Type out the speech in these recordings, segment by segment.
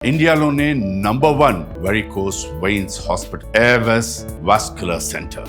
ఇండియాలోనే number 1 varicose veins hospital Avis vascular centre.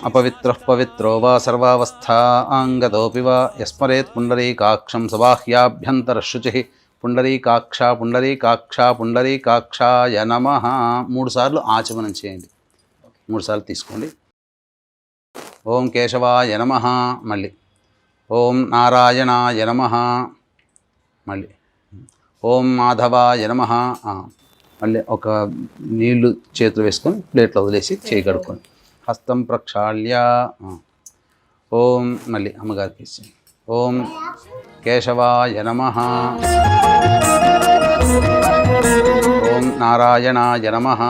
अपवित्रः पवित्रो वा सर्वावस्थांगतोऽपि वा यस्मरेत् पुण्डरीकाक्षं सबाह्याभ्यन्तरशुचिः पुण्डरीकाक्षा पुण्डरीकाक्षा पुण्डरीकाक्षाय नमः. 3 సార్లు ఆచమనం చేయండి. 3 సార్లు తీసుకోండి. ఓం కేశవాయ నమః. మళ్ళీ ఓం నారాయణాయ నమః. మళ్ళీ ఓం మాధవాయ నమః. మళ్ళీ ఒక నీళ్లు చేతులు వేసుకొని ప్లేట్లో వదిలేసి చేయి కడుక్కోండి. హస్తం ప్రక్షాళ్య ఓం మళ్ళీ అమ్మగారికి ఇచ్చేయండి. ఓం కేశవాయ నమః. ఓం నారాయణాయ నమః.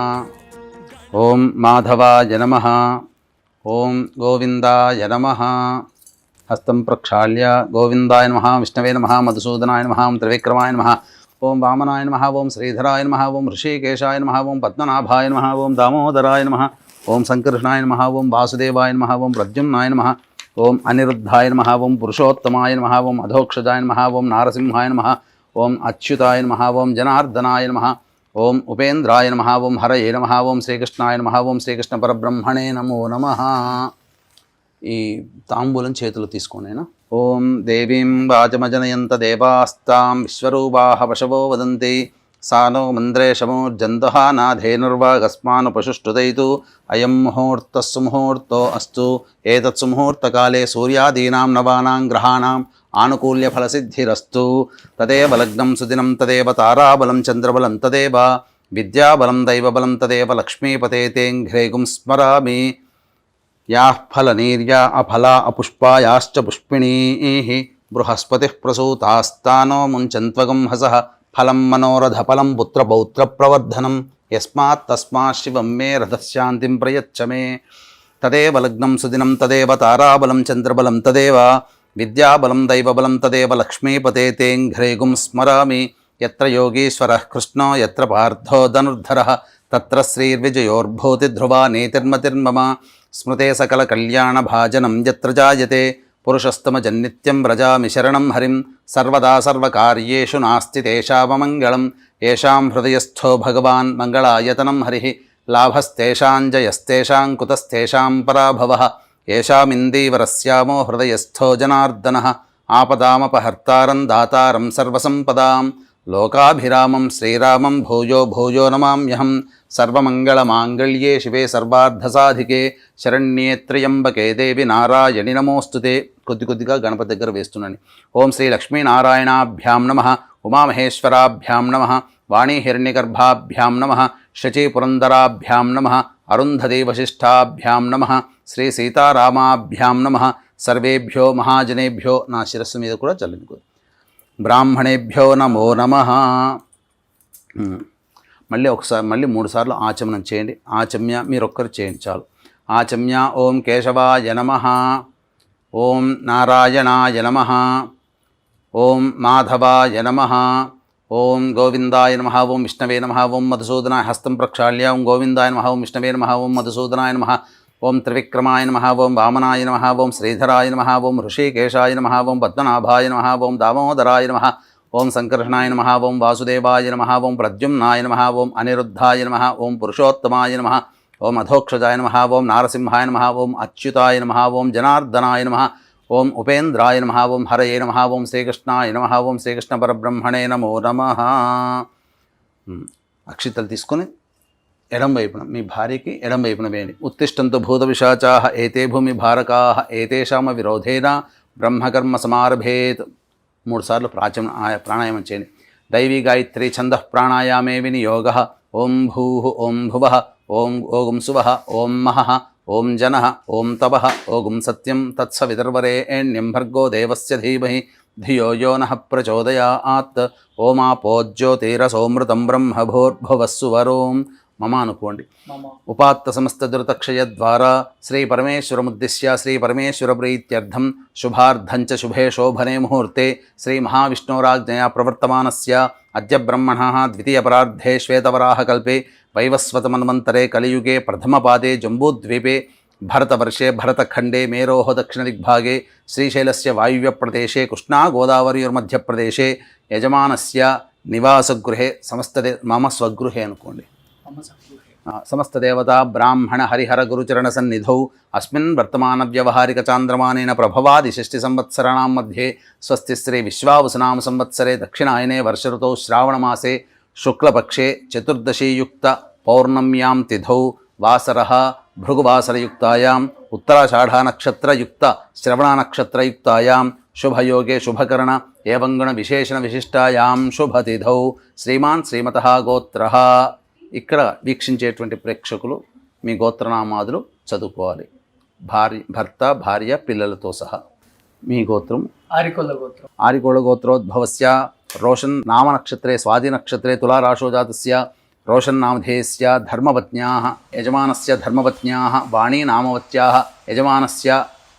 ఓం మాధవాయ నమః. ఓం గోవిందాయ నమః. హస్తం ప్రక్షాళ్య గోవిందాయ నమః, విష్ణవే నమః, మధుసూదనాయ నమః, త్రివిక్రమాయ నమః, ఓం వామనాయ నమః, ఓం శ్రీధరాయ నమః, ఓం ఋషికేశాయ నమః, ఓం పద్మనాభాయ నమః, ఓం దామోదరాయ నమః, ఓం సంకర్షణాయ నమః, ఓం వాసుదేవాయ నమః, ఓం ప్రద్యుమ్నాయ నమః, ఓం అనిరుద్ధాయ నమః, ఓం పురుషోత్తమాయ నమః, ఓం అధోక్షజాయ నమః, ఓం నారసింహాయ నమః, ఓం అచ్యుతాయ నమః, ఓం జనార్దనాయ నమః, ఓం ఉపేంద్రాయ నమః, ఓం హరయే నమః, ఓం శ్రీకృష్ణాయ నమః, ఓం శ్రీకృష్ణ పరబ్రహ్మణే నమో నమః. ఈ తాంబూలం చేతులు తీసుకునేనా. ఓం దేవీం వాచమజనయంత దేవాస్తాం విశ్వరూపాః పశవో వదంతి సానో మంద్రేషమోర్జంతః నాధేనుర్వాగస్మానుపశుష్టుదైతు అయం ముహూర్తః సుముహూర్తో అస్తు. ఏతత్ సుముహూర్తకాలే సూర్యాదీనాం నవానాం గ్రహాణాం ఆనుకూల్యఫలసిద్ధిరస్తు. తదేవ లగ్నం సుదినం తదేవ తారాబలం చంద్రబలం తదేవ విద్యాబలం దైవబలం తదేవ లక్ష్మీపతే తేంఘ్రేగుం స్మరామి. యాః ఫలనీర్యా అఫలా అపుష్పాయాశ్చ పుష్పిణీః బృహస్పతిః ప్రసూతాస్తానో ముంచన్త్వగం హసః ఫలం మనోరథఫలం పుత్రపౌత్ర ప్రవర్ధనం యస్మాత్ తస్మాత్ శివం మే రథశాంతిం ప్రయచ్చ మే. తదేవ లగ్నం సుదినం తదేవ తారాబలం చంద్రబలం తదేవ విద్యాబలం దైవబలం తదేవ లక్ష్మీపతే తేంఘ్రేగుం స్మరామి. యత్ర యోగీశ్వరః కృష్ణో యత్ర పార్థో ధనుర్ధరః తత్ర శ్రీర్విజయోర్భూతి ధ్రువా నీతిర్మతిర్మమ. స్మృతే సకల కళ్యాణ భాజనం యత్ర జాయతే పురుషస్తమజన్నిత్యం వ్రజామి శరణం హరిం. సర్వదా సర్వకార్యేషు నాస్తి తేషామమంగళం. ఏషాం హృదయస్థో భగవాన్ మంగళాయతనం హరిః. లాభస్తేషాం జయస్తేషాం కుతస్తేషాం పరాభవః. ఏషామిందీవరస్యామో హృదయస్థో జనార్దనః. ఆపదామపహర్తారం దాతారం సర్వసంపదాం. లోకాభిరామం శ్రీరామం భూయో భూయో నమామ్యహం. సర్వమంగళమాంగళ్యే శివే సర్వార్థసాధికే శరణ్యే త్ర్యంబకే దేవి నారాయణి నమోస్తుతే. కొద్దిగా గణపతి దగ్గర వేస్తున్నాను. ఓం శ్రీ లక్ష్మీనారాయణాభ్యాం నమః, ఉమామహేశ్వరాభ్యాం నమః, వాణీహిరణ్యగర్భాభ్యాం నమః, శచీపురందరాభ్యాం నమః, అరుంధతీ వశిష్ఠాభ్యాం నమః, శ్రీ సీతారామాభ్యాం నమః. సర్వేభ్యో మహాజనేభ్యో నా శిరస్సు మీద కూడా చల్లించుకో. బ్రాహ్మణేభ్యో నమో నమః. మళ్ళీ 3 సార్లు ఆచమనం చేయండి. ఆచమ్య మీరు ఒక్కరు చేయండి చాలు. ఆచమ్య ఓం కేశవాయ నమః. ఓం నారాయణాయ నమః. ఓం మాధవాయ నమః. ఓం గోవిందాయ నమః. ఓం విష్ణవే నమః. ఓం మధుసూదనాయ హస్తం ప్రక్షాళ్య ఓం గోవిందాయ నమః. ఓం విష్ణవే నమః. ఓం మధుసూదనాయ నమః. ఓం త్రివిక్రమాయ నమః. ఓం వామనాయ నమః. ఓం శ్రీధరాయ నమః. ఓం ఋషికేశాయ నమః. ఓం పద్మనాభాయ నమః. ఓం దామోదరాయ నమః. ఓం సంకర్షణాయ నమః. ఓం వాసుదేవాయ నమః. ఓం ప్రద్యుమ్నాయ నమః. ఓం అనిరుద్ధాయ నమః. ఓం పురుషోత్తమాయ నమః. ఓం అధోక్షజాయ నమః. ఓం నారసింహాయ నమః. ఓం అచ్యుతాయ నమః. ఓం జనార్దనాయ నమః. ఓం ఉపేంద్రాయ నమః. ఓం హరయే నమః. ఓం శ్రీకృష్ణాయ నమః. ఓం శ్రీకృష్ణ పరబ్రహ్మణే నమో నమః. అక్షితలు తీసుకొని ఎడం వైపున మీ భార్యకి ఎడం వైపున వేయండి. ఉత్తిష్టంతు భూత విశాచాః ఏతే భూమి భారకాః ఏతేషామ విరోధేన బ్రహ్మకర్మ సమారభేత్. 3 సార్లు ప్రాణాయామం చేయండి. దైవీ గాయత్రీ ఛంద ప్రాణాయామే వినియోగ. ఓం భూః ఓం భువః ఓం ఓం సువః ఓం మహః ఓం జనః ఓం తపః ఓం సత్యం తత్సవితుర్వరేణ్యం భర్గో దేవస్య ధీమహి ధియో యో నః ప్రచోదయాత్. ఓమాపో జ్యోతిరసోమృతం బ్రహ్మ భూర్భువస్సువరోం మమ అనుకోండి. ఉపాత్త సమస్త దురితక్షయ ద్వారా శ్రీ పరమేశ్వరముద్దిశ్య శ్రీ పరమేశ్వర ప్రీత్యర్థం శుభార్థం చ శుభే శోభనే ముహూర్తే శ్రీ మహావిష్ణోరాజ్ఞయా ప్రవర్తమానస్య అద్య బ్రహ్మణః ద్వితీయపరార్ధే శ్వేతవరాహకల్పే వైవస్వతమన్వంతరే కలియుగే ప్రథమపాదే జంబూద్వీపే భరతవర్షే భరతఖండే మేరోః దక్షిణదిగ్భాగే శ్రీశైలస్య వాయువ్యప్రదేశే కృష్ణా గోదావరియోర్మధ్యప్రదేశే యజమానస్య నివాసగృహే మమ స్వగృహే అనుకోండి. సమస్త దేవతా బ్రాహ్మణ హరిహర గురుచరణ సన్నిధౌ అస్మిన్ వర్తమాన వ్యవహారిక చాంద్రమానేన ప్రభవాది 6 సంవత్సరాణం మధ్యే స్వస్తి శ్రీ విశ్వావసునామ సంవత్సరే దక్షిణాయనే వర్షఋతౌ శ్రావణమాసే శుక్లపక్షే చతుర్దశీయుక్త పౌర్ణమ్యాం తిథౌ వాసరః భృగువాసరయుక్తాయాం ఉత్తరాషాఢనక్షత్రయుక్త శ్రవణనక్షత్రయుక్తాయాం శుభయోగే శుభకరణ ఏవంగుణ విశేషణ విశిష్టాయాం శుభతిథౌ శ్రీమాన్ శ్రీమతః గోత్రః. ఇక్కడ వీక్షించేటువంటి ప్రేక్షకులు మీ గోత్రనామాదులు చదువుకోవాలి. భర్త భార్య పిల్లలతో సహా. మీ గోత్రం ఆరికోళ్ళ గోత్రోద్భవస్య రోషన్ నామ నక్షత్రే స్వాతి నక్షత్రే తులారాశో జాతస్య రోషన్ నామధేయస్య ధర్మపత్న్యాః యజమానస్య ధర్మపత్న్యాః వాణీ నామవత్యాః యజమానస్య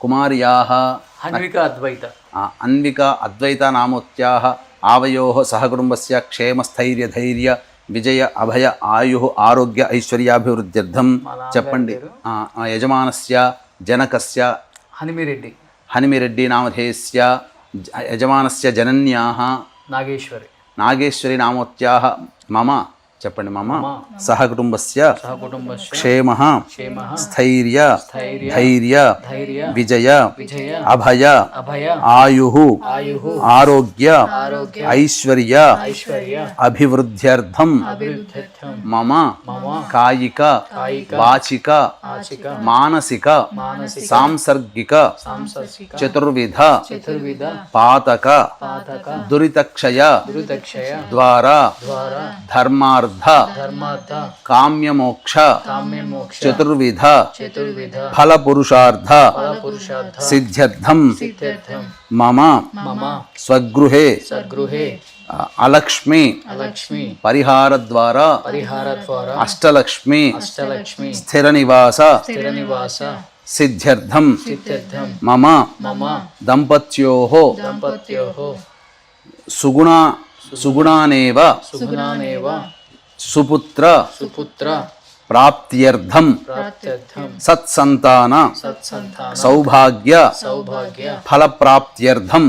కుమార్యాః అన్విక అద్వైత నామవత్యాః ఆవయోః సహకుటుంబస్య క్షేమస్థైర్యధైర్య విజయ అభయ ఆయు ఆరోగ్య ఐశ్వర్యాభివృద్ధ్యర్థం చెప్పండి. యజమానస్య జనకస్య హనిమిరెడ్డి నామధేయస్య యజమానస్య జనన్యాః నాగేశ్వరి నామోత్యాః మమ చెప్పండి. మమ సహకుటుంబస్య క్షేమః స్థైర్య ధైర్య విజయ అభయ ఆయుః ఆరోగ్య ఐశ్వర్య అభివృద్ధ్యర్థం మమ కాయిక వాచిక మానసిక సాంసర్గిక చతుర్విధ పాతక దురితక్షయ ద్వారా ధర్మార్థ కామ్యమోక్ష చతుర్విధ ఫలపురుషార్థ సిద్ధ్యర్థం మమ స్వగృహే అలక్ష్మి పరిహార ద్వారా అష్టలక్ష్మి స్థిర నివాస సిద్ధ్యర్థం మమ దంపత్యోః సుగుణానేవ సుపుత్ర ప్రాప్త్యర్థం సత్సంతాన సౌభాగ్య ఫలప్రాప్త్యర్థం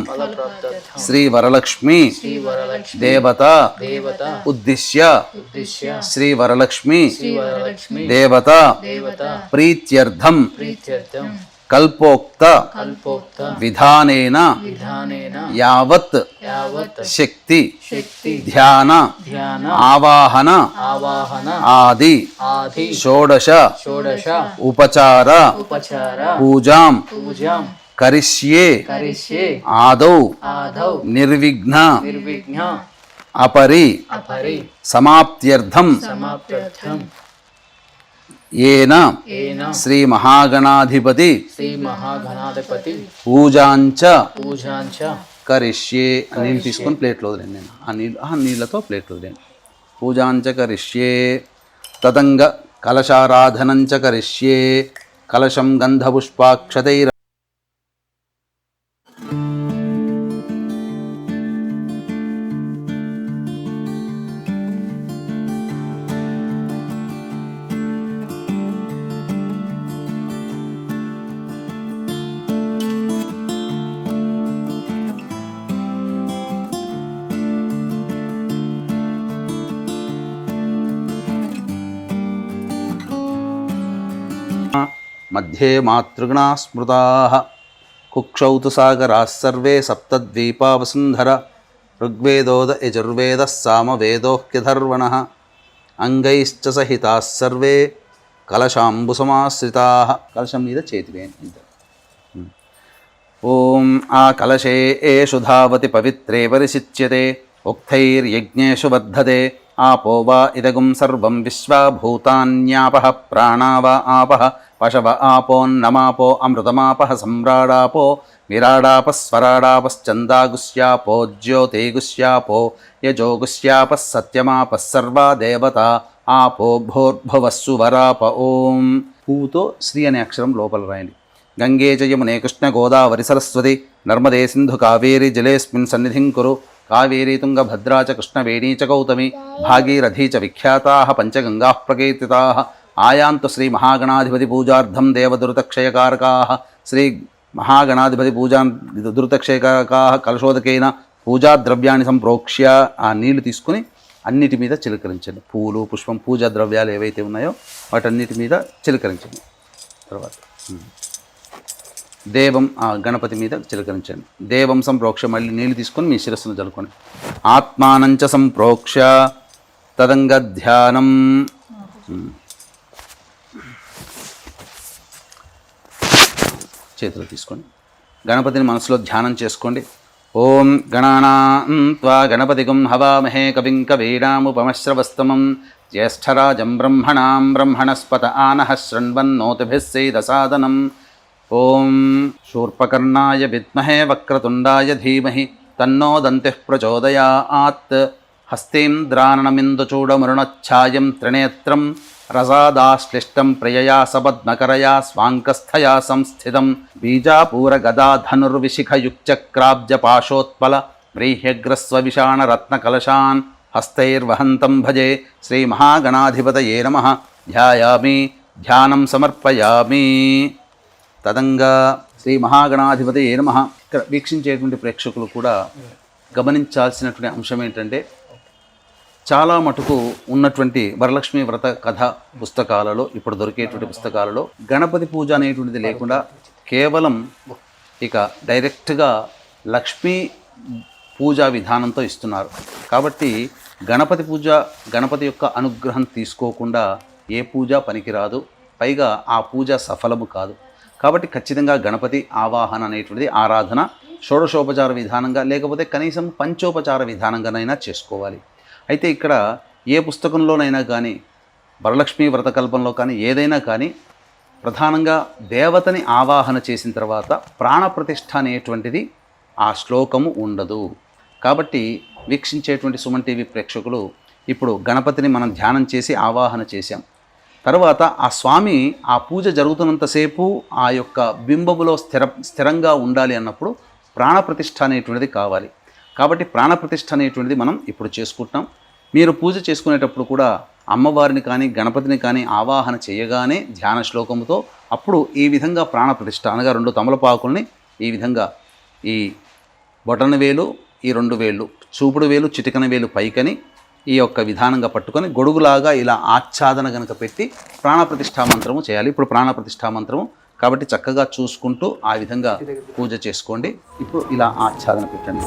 శ్రీ వరలక్ష్మి దేవత ఉద్దిశ్య శ్రీ వరలక్ష్మి దేవత ప్రీత్యర్థం కల్పోక్త విధానేన యావత్ శక్తి ధ్యాన ఆవాహన ఆది షోడశ ఉపచార పూజాం కరిష్యే ఆదౌ నిర్విఘ్న అపరి సమాప్త్యర్థం ఏన శ్రీ మహాగణాధిపతి పూజాంచ కరిష్యే. నీళ్ళు తీసుకొని ప్లేట్లో వదిలేండి. నేను ఆ నీళ్ళతో ప్లేట్లో వదిలేండి. పూజాంచ కరిష్యే తదంగ కలశారాధనంచ కరిష్యే కలశం గంధపుష్పాక్షతైర్ మధ్యే మాతృగణా స్మృతాః కుక్షౌ తు సాగరాः సర్వే సప్తద్వీపా వసుంధర ఋగ్వేదోద యజుర్వేదः సామవేదోహ్యధర్వణः అంగైశ్చ సహితాः సర్వే కలశాంబుసమాశ్రితాः. కలశం మీద చేతి వేయండి. ఓం ఆ కలశే ఏషు ధావతి పవిత్రే పరిశిచ్యతే ఉక్తైర్యజ్ఞేషు వర్ధతే ఆపో వా ఇదగుం సర్వం విశ్వభూతాన్యాపః ప్రాణా వా ఆపః పశవ ఆపోన్నమాపో అమృతమాపః సమ్రాడాపో విరాడాపः స్వరాడాపశ్చందాగుశ్యాపో జ్యోతిగుశ్యాపో యజోగుశ్యాపः సత్యమాపः సర్వా దేవతా ఆపో భూర్భువస్సు వరాప. ఓం పూతో శ్రీ అనే అక్షరం లోపల రాయండి. గంగే చ యమునే కృష్ణ గోదావరి సరస్వతి నర్మదే సింధు కావేరి జలేస్మిన్ సన్నిధిం కురు. కావేరీ తుంగభద్రా చ కృష్ణవేణీ చ గౌతమి భాగీరథీ చ విఖ్యాతాః పంచగంగాః ప్రకీర్తితాః. ఆయాంతు శ్రీ మహాగణాధిపతి పూజార్థం దేవదురితక్షయకారకాః. శ్రీ మహాగణాధిపతి దురితక్షయకారకాః కలశోదకేన పూజా ద్రవ్యాన్ని సంప్రోక్ష్య ఆ నీళ్లు తీసుకుని అన్నిటి మీద చిలకరించండి. పూలు పుష్పం పూజా ద్రవ్యాలు ఏవైతే ఉన్నాయో వాటన్నిటి మీద చిలకరించండి. తర్వాత దేవం ఆ గణపతి మీద చిలకరించండి. దేవం సంప్రోక్ష మళ్ళీ నీళ్ళు తీసుకొని మీ శిరస్సును జలుకోండి. ఆత్మానంచ సంప్రోక్ష తదంగ ధ్యానం. చేతిలో తీసుకోండి. గణపతిని మనసులో ధ్యానం చేసుకోండి. ఓం గణానాం త్వా గణపతిగం హవామహే కవిం కవీనాముపమశ్రవస్తమం జ్యేష్ఠరాజం బ్రహ్మణాం బ్రహ్మణస్పత ఆనః శృణ్వన్నోతిభిः సేదసాదనం. ఓం శూర్పకర్ణాయ విద్మహే వక్రతుండాయ ధీమహి తన్నో దంతిః ప్రచోదయాత్. హస్తేంద్రాననమిందుచూడమరుణఛాయం త్రినేత్రం రసాదాశ్లిష్టం ప్రియయా సపద్మకరయా స్వాంకస్థయా సంస్థితం. బీజాపూరగదాధనుర్విశిఖయుక్చక్రాబ్జపాశోత్పల వ్రీహ్యగ్రస్వవిషాణరత్నకలశాన్ హస్తైర్వహంతం భజే. శ్రీమహాగణాధిపతయే నమః. ధ్యాయామి ధ్యానం సమర్పయామి. తదంగా శ్రీ మహాగణాధిపతయే నమః. ఇక్కడ వీక్షించేటువంటి ప్రేక్షకులు కూడా గమనించాల్సినటువంటి అంశం ఏంటంటే, చాలా మటుకు ఉన్నటువంటి వరలక్ష్మి వ్రత కథ పుస్తకాలలో, ఇప్పుడు దొరికేటువంటి పుస్తకాలలో గణపతి పూజ అనేటువంటిది లేకుండా కేవలం ఇక డైరెక్ట్గా లక్ష్మీ పూజా విధానంతో ఇస్తున్నారు. కాబట్టి గణపతి పూజ, గణపతి యొక్క అనుగ్రహం తీసుకోకుండా ఏ పూజ పనికిరాదు, పైగా ఆ పూజ సఫలము కాదు. కాబట్టి ఖచ్చితంగా గణపతి ఆవాహన అనేటువంటిది ఆరాధన షోడశోపచార విధానంగా లేకపోతే కనీసం పంచోపచార విధానంగానైనా చేసుకోవాలి. అయితే ఇక్కడ ఏ పుస్తకంలోనైనా కానీ, వరలక్ష్మీ వ్రతకల్పంలో కానీ, ఏదైనా కానీ ప్రధానంగా దేవతని ఆవాహన చేసిన తర్వాత ప్రాణప్రతిష్ఠ అనేటువంటిది ఆ శ్లోకము ఉండదు. కాబట్టి వీక్షించేటువంటి సుమన్ టీవీ ప్రేక్షకులు ఇప్పుడు గణపతిని మనం ధ్యానం చేసి ఆవాహన చేశాం. తర్వాత ఆ స్వామి ఆ పూజ జరుగుతున్నంతసేపు ఆ యొక్క బింబములో స్థిరంగా ఉండాలి అన్నప్పుడు ప్రాణప్రతిష్ఠ అనేటువంటిది కావాలి. కాబట్టి ప్రాణప్రతిష్ఠ అనేటువంటిది మనం ఇప్పుడు చేసుకుంటున్నాం. మీరు పూజ చేసుకునేటప్పుడు కూడా అమ్మవారిని కానీ గణపతిని కానీ ఆవాహన చేయగానే ధ్యాన శ్లోకముతో అప్పుడు ఈ విధంగా ప్రాణప్రతిష్ఠ అనగా 2 తమలపాకుల్ని ఈ విధంగా ఈ బొటన వేలు, ఈ 2 వేళ్ళు, చూపుడు వేలు, చిటికన వేలు పైకని ఈ యొక్క విధానంగా పట్టుకొని గొడుగులాగా ఇలా ఆచ్ఛాదన గనక పెట్టి ప్రాణప్రతిష్ఠా మంత్రము చేయాలి. ఇప్పుడు ప్రాణప్రతిష్ఠా మంత్రము కాబట్టి చక్కగా చూసుకుంటూ ఆ విధంగా పూజ చేసుకోండి. ఇప్పుడు ఇలా ఆచ్ఛాదన పెట్టండి.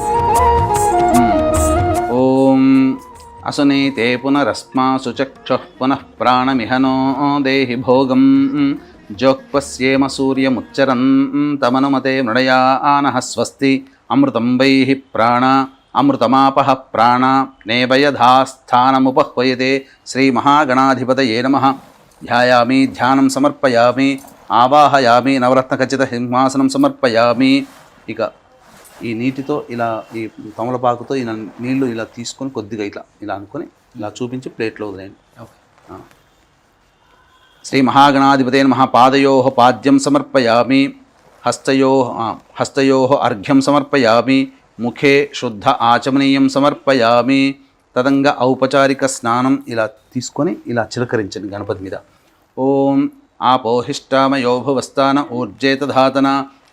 ఓం అసునీతే పునరస్మాసు చక్షుః పునః ప్రాణమిహనో దేహి భోగం జోక్పస్యేమ సూర్యముచ్చరం తమనుమతే మృడయా ఆనః స్వస్తి అమృతం వైః ప్రాణ అమృతమాపః ప్రాణ నేవయధాస్థానముపహ్వయతే. శ్రీమహాగణాధిపతయే నమః. ధ్యాయామి ధ్యానం సమర్పయామి ఆవాహయామి నవరత్నఖచిత సింహాసనం సమర్పయామి. ఇక ఈ నీటితో ఇలా ఈ తమలపాకుతో ఇలా నీళ్లు ఇలా తీసుకొని కొద్దిగా ఇలా ఇలా అనుకొని ఇలా చూపించి ప్లేట్లో వదిలేయండి. శ్రీ మహాగణాధిపతే నమః. పాదయోః పాద్యం సమర్పయామి, హస్తయోః అర్ఘ్యం సమర్పయామి, ముఖే శుద్ధ ఆచమనీయం సమర్పయామి. తదంగా ఔపచారిక స్నానం ఇలా తీసుకొని ఇలా చిలకరించండి గణపతి మీద. ఓం ఆపోహిష్టామయో భువస్థాన ఊర్జేతధాతన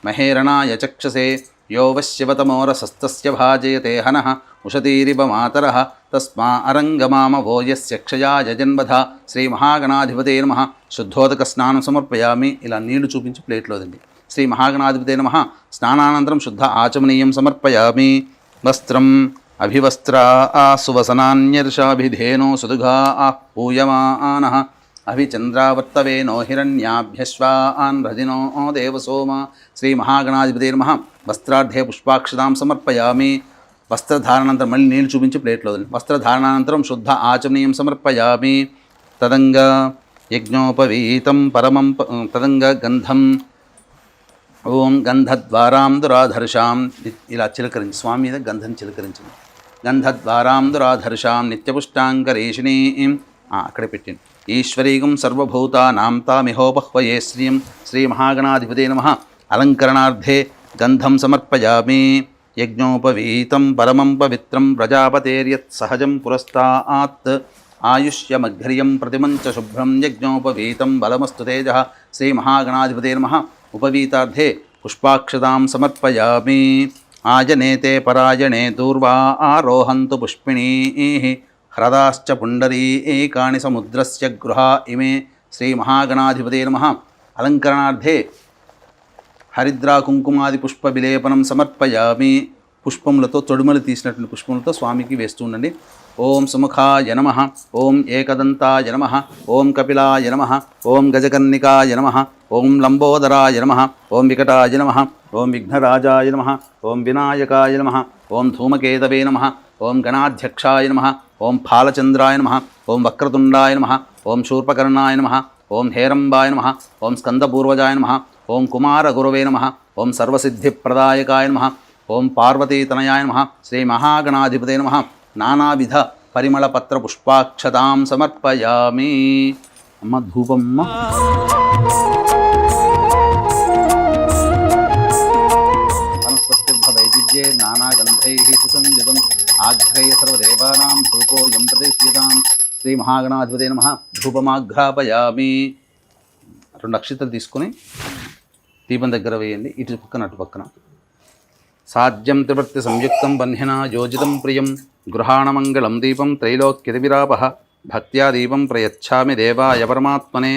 మహేరణాయ చక్షసే యో వశ్యవతమోరసస్తస్య భాజయతే హనః ఉషతీరివ మాతరః తస్మా అరంగమామవో యస్య క్షయాయ జన్మధ. శ్రీ మహాగణాధిపతే నమః. శుద్ధోదక స్నానం సమర్పయామి. ఇలా నీళ్లు చూపించి ప్లేట్లోదండి. శ్రీ మహాగణాధిపతే నమః. స్నానానంతరం శుద్ధ ఆచమనీయం సమర్పయామి. వస్త్రం అభివస్త్రా సువసనాన్యర్షాభిధేనో సుదుఘా పూయమానః అభిచంద్రావర్తవేనో హిరణ్యాభ్యశ్వాన్ రజినో దేవసోమ. శ్రీ మహాగణాధిపతే నమః. వస్త్రార్థే పుష్పాక్షతాం సమర్పయామి. వస్త్రధారణానంతరం మళ్ళీ నీళ్ళు చూపించి ప్లేట్లో వస్త్రధారణానంతరం శుద్ధ ఆచమనీయం సమర్పయామి. తదంగా యజ్ఞోపవీతం పరమం తదంగా గంధం. ఓం గంధద్వారాం దురాధర్షాం. ఇలా చిలకరించి స్వామి మీద గంధం చిలకరించింది. గంధద్వారాం దురాధర్షాం నిత్యపుష్టాంకరేషిణీం. అక్కడే పెట్టింది. ఈశ్వరీగం సర్వభూతానాం తామిహోపహ్వయే శ్రీం. శ్రీ మహాగణాధిపతే నమః. అలంకరణార్థే గంధం సమర్పయామి. యజ్ఞోపవీతం పరమం పవిత్రం ప్రజాపతేర్యత్ సహజం పురస్తాత్ ఆయుష్యమఘ్రియం ప్రతిమంచ శుభ్రం యజ్ఞోపవీతం బలమస్తు తేజః. శ్రీ మహాగణాధిపతే నమః. ఉపవీతార్థే పుష్పాక్షతాం సమర్పయామి. ఆజనేతే పరాయణే దూర్వా ఆరోహంతు పుష్పిణీః హ్రదాశ్చ పుండరీకాని సముద్రస్య గృహా ఇమే. శ్రీ మహాగణాధిపతే నమః. అలంకరణార్థే హరిద్రా కుంకుమాది పుష్ప విలేపనం సమర్పయామి. పుష్పములతో తొడుమలు తీసినటువంటి పుష్పములతో స్వామికి వేస్తూ ఉండండి. ఓం సుముఖాయ నమః. ఓం ఏకదంతాయ నమః. ఓం కపిలాయ నమః. ఓం గజకర్ణికాయ నమః. ఓం లంబోదరాయ నమః. ఓం వికటాయ నమః. ఓం విఘ్నరాజాయ నమః. ఓం వినాయకాయ నమః. ఓం ధూమకేతవే నమః. ఓం గణాధ్యక్షాయ నమః. ఓం ఫాలచంద్రాయ నమః. ఓం వక్రతుండాయ నమః. ఓం శూర్పకర్ణాయ నమః. ఓం హేరంబాయ నమః. ఓం స్కందపూర్వజాయ నమః. ఓం కుమారగురవే నమః. ఓం సర్వసిద్ధిప్రదాయకాయ నమః. ఓం పార్వతీతనయాయ నమః. శ్రీ మహాగణాధిపతే నమః. నానావిధ పరిమళ పత్ర పుష్పాక్షతాం సమర్పయామి. అమ్మ ధూపమ్మ. వనస్పతిర్భవైదిజ్యే నానాగంధైః సుసంయుతం ఆఘ్రయ సర్వదేవానాం ధూపోయం ప్రతిష్ఠితాం. శ్రీ మహాగణాధిపతే నమః. ధూపమాఘ్రాపయామి. 2 అక్షితలు తీసుకొని దీపం దగ్గర వేయండి. ఇటు పక్కన అటు పక్కన. సాధ్యం త్రివర్తి సంయుక్తం బంధ్యనా యోజితం ప్రియం గృహాణమంగళం దీపం త్రైలోక్యతివిరాపః. భక్త్యా దీపం ప్రయచ్ఛామి దేవాయ పరమాత్మనే.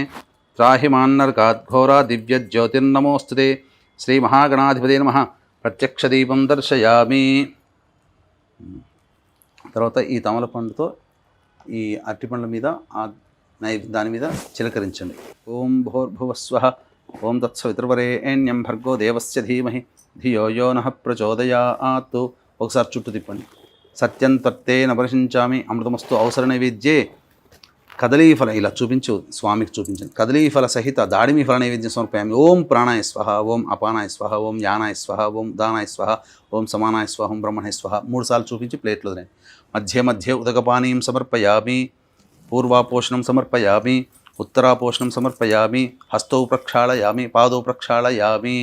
త్రాహి మాన్నర్కాద్ఘోరా దివ్యజ్యోతిర్నమోస్తుతే. శ్రీ మహాగణాధిపతే నమః. ప్రత్యక్ష దీపం దర్శయామి. తర్వాత ఈ తమలపండుతో ఈ అరటిపండ్ల మీద దాని మీద చిలకరించండి. ఓం భూర్భువస్వః. ఓం తత్సవితుర్వరేణ్యం భర్గో దేవస్య ధీమహి ధియో యో నః ప్రచోదయాత్. ఒకసారి చుట్టూ తిప్పండి. సత్యం త్వత్తేన పరిశించామి అమృతమస్తు. అవసర నైవేద్యే కదలీఫల ఇలా చూపించు స్వామికి చూపించండి. కదలీఫల సహిత దాడిమి ఫల నైవేద్యం సమర్పయామి. ఓం ప్రాణాయ స్వహ. ఓం అపానాయ స్వహ. ఓం యానాయ స్వహ. ఓం దానాయ స్వహ. ఓం సమానాయ స్వహ. ఓం బ్రహ్మణాయ స్వహ. 3 సార్లు చూపించి ప్లేట్లో తినండి. మధ్య మధ్య ఉదకపానీయం సమర్పయామి. పూర్వాపోషణం సమర్పయామి. ఉత్తరాపోషణం సమర్పయామి. హస్తౌ ప్రక్షాళయామి. పాదౌ ప్రక్షాళయామి.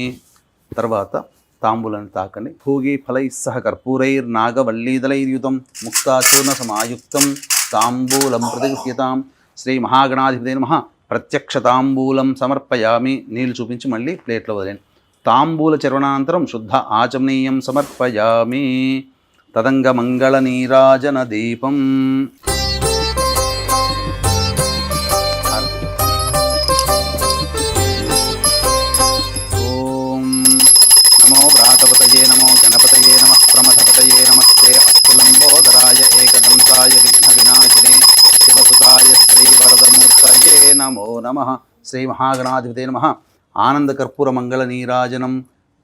తర్వాత తాంబూలాన్ని తాకండి. భోగి ఫలై సహ కర్పూరైర్నాగవల్లీదలైర్యుతం ముక్తాచూర్ణ సమాయుక్తం తాంబూలం ప్రతిగృహ్యతాం. శ్రీ మహాగణాధిపతే నమః. ప్రత్యక్ష తాంబూలం సమర్పయామి. నీళ్ళు చూపించి మళ్ళీ ప్లేట్లో వదిలేండి. తాంబూల చర్వణానంతరం శుద్ధ ఆచమనీయం సమర్పయామి. తదంగ మంగళ నీరాజన దీపం. వ్రాతపతయే నమో గణపతయే నమః. ప్రమథపతయే నమస్తే అస్తులంబోదరాయ ఏకదంతాయ విఘ్న వినాశినే శివసుతాయ శ్రీవరదమూర్తయే నమో నమః. శ్రీ మహాగణాధిపతే నమః. ఆనందకర్పూర మంగళ నీరాజనం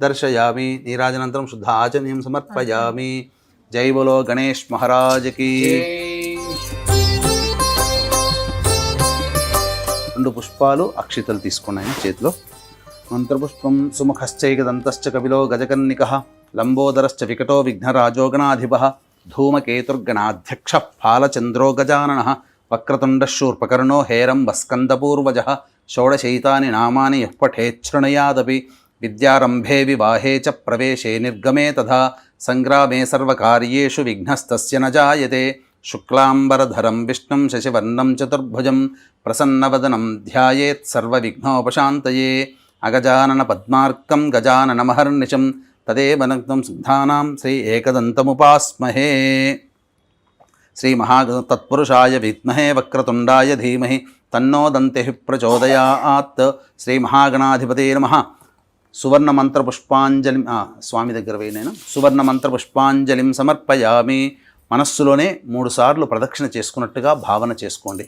దర్శయామి. నీరాజనంతరం శుద్ధ ఆచమనీయం సమర్పయామి. జై బోలో గణేష్ మహారాజ్కి. 2 పుష్పాలు అక్షితలు తీసుకున్నాయి చేతిలో. మంత్రపుష్పం సుముఖశ్చైకదంతశ్చ కపిలో గజకర్ణికః లంబోదరశ్చ వికటో విఘ్నరాజో గణాధిపః ధూమకేతుర్గణాధ్యక్ష ఫాలచంద్రో గజాననః వక్రతుండః శూర్పకర్ణో హేరంబస్కందపూర్వజः షోడశైతాని నామాని యః పఠేచ్చృణయాదపి విద్యారంభే వివాహే చ ప్రవేశే నిర్గమే తథా సంగ్రామే సర్వకార్యేషు విఘ్నస్తస్య న జాయతే. శుక్లాంబరధరం విష్ణుం శశివర్ణం చతుర్భుజం ప్రసన్నవదనం ధ్యాయేత్ సర్వవిఘ్నోపశాంతయే. అగజానన పద్మార్కం గజాననమహర్నిశం తదేవ నగ్నం సిద్ధానాం శ్రీ ఏకదంతముపాస్మహే. శ్రీ మహాతత్పురుషాయ విద్మహే వక్రతుండాయ ధీమహి తన్నో దంతిః ప్రచోదయాత్. శ్రీ మహాగణాధిపతే నమః. సువర్ణ మంత్ర పుష్పాంజలి స్వామి దగ్గర పోయి నేను సువర్ణ మంత్ర పుష్పాంజలిం సమర్పయామి. మనస్సులోనే 3 సార్లు ప్రదక్షిణ చేసుకున్నట్టుగా భావన చేసుకోండి.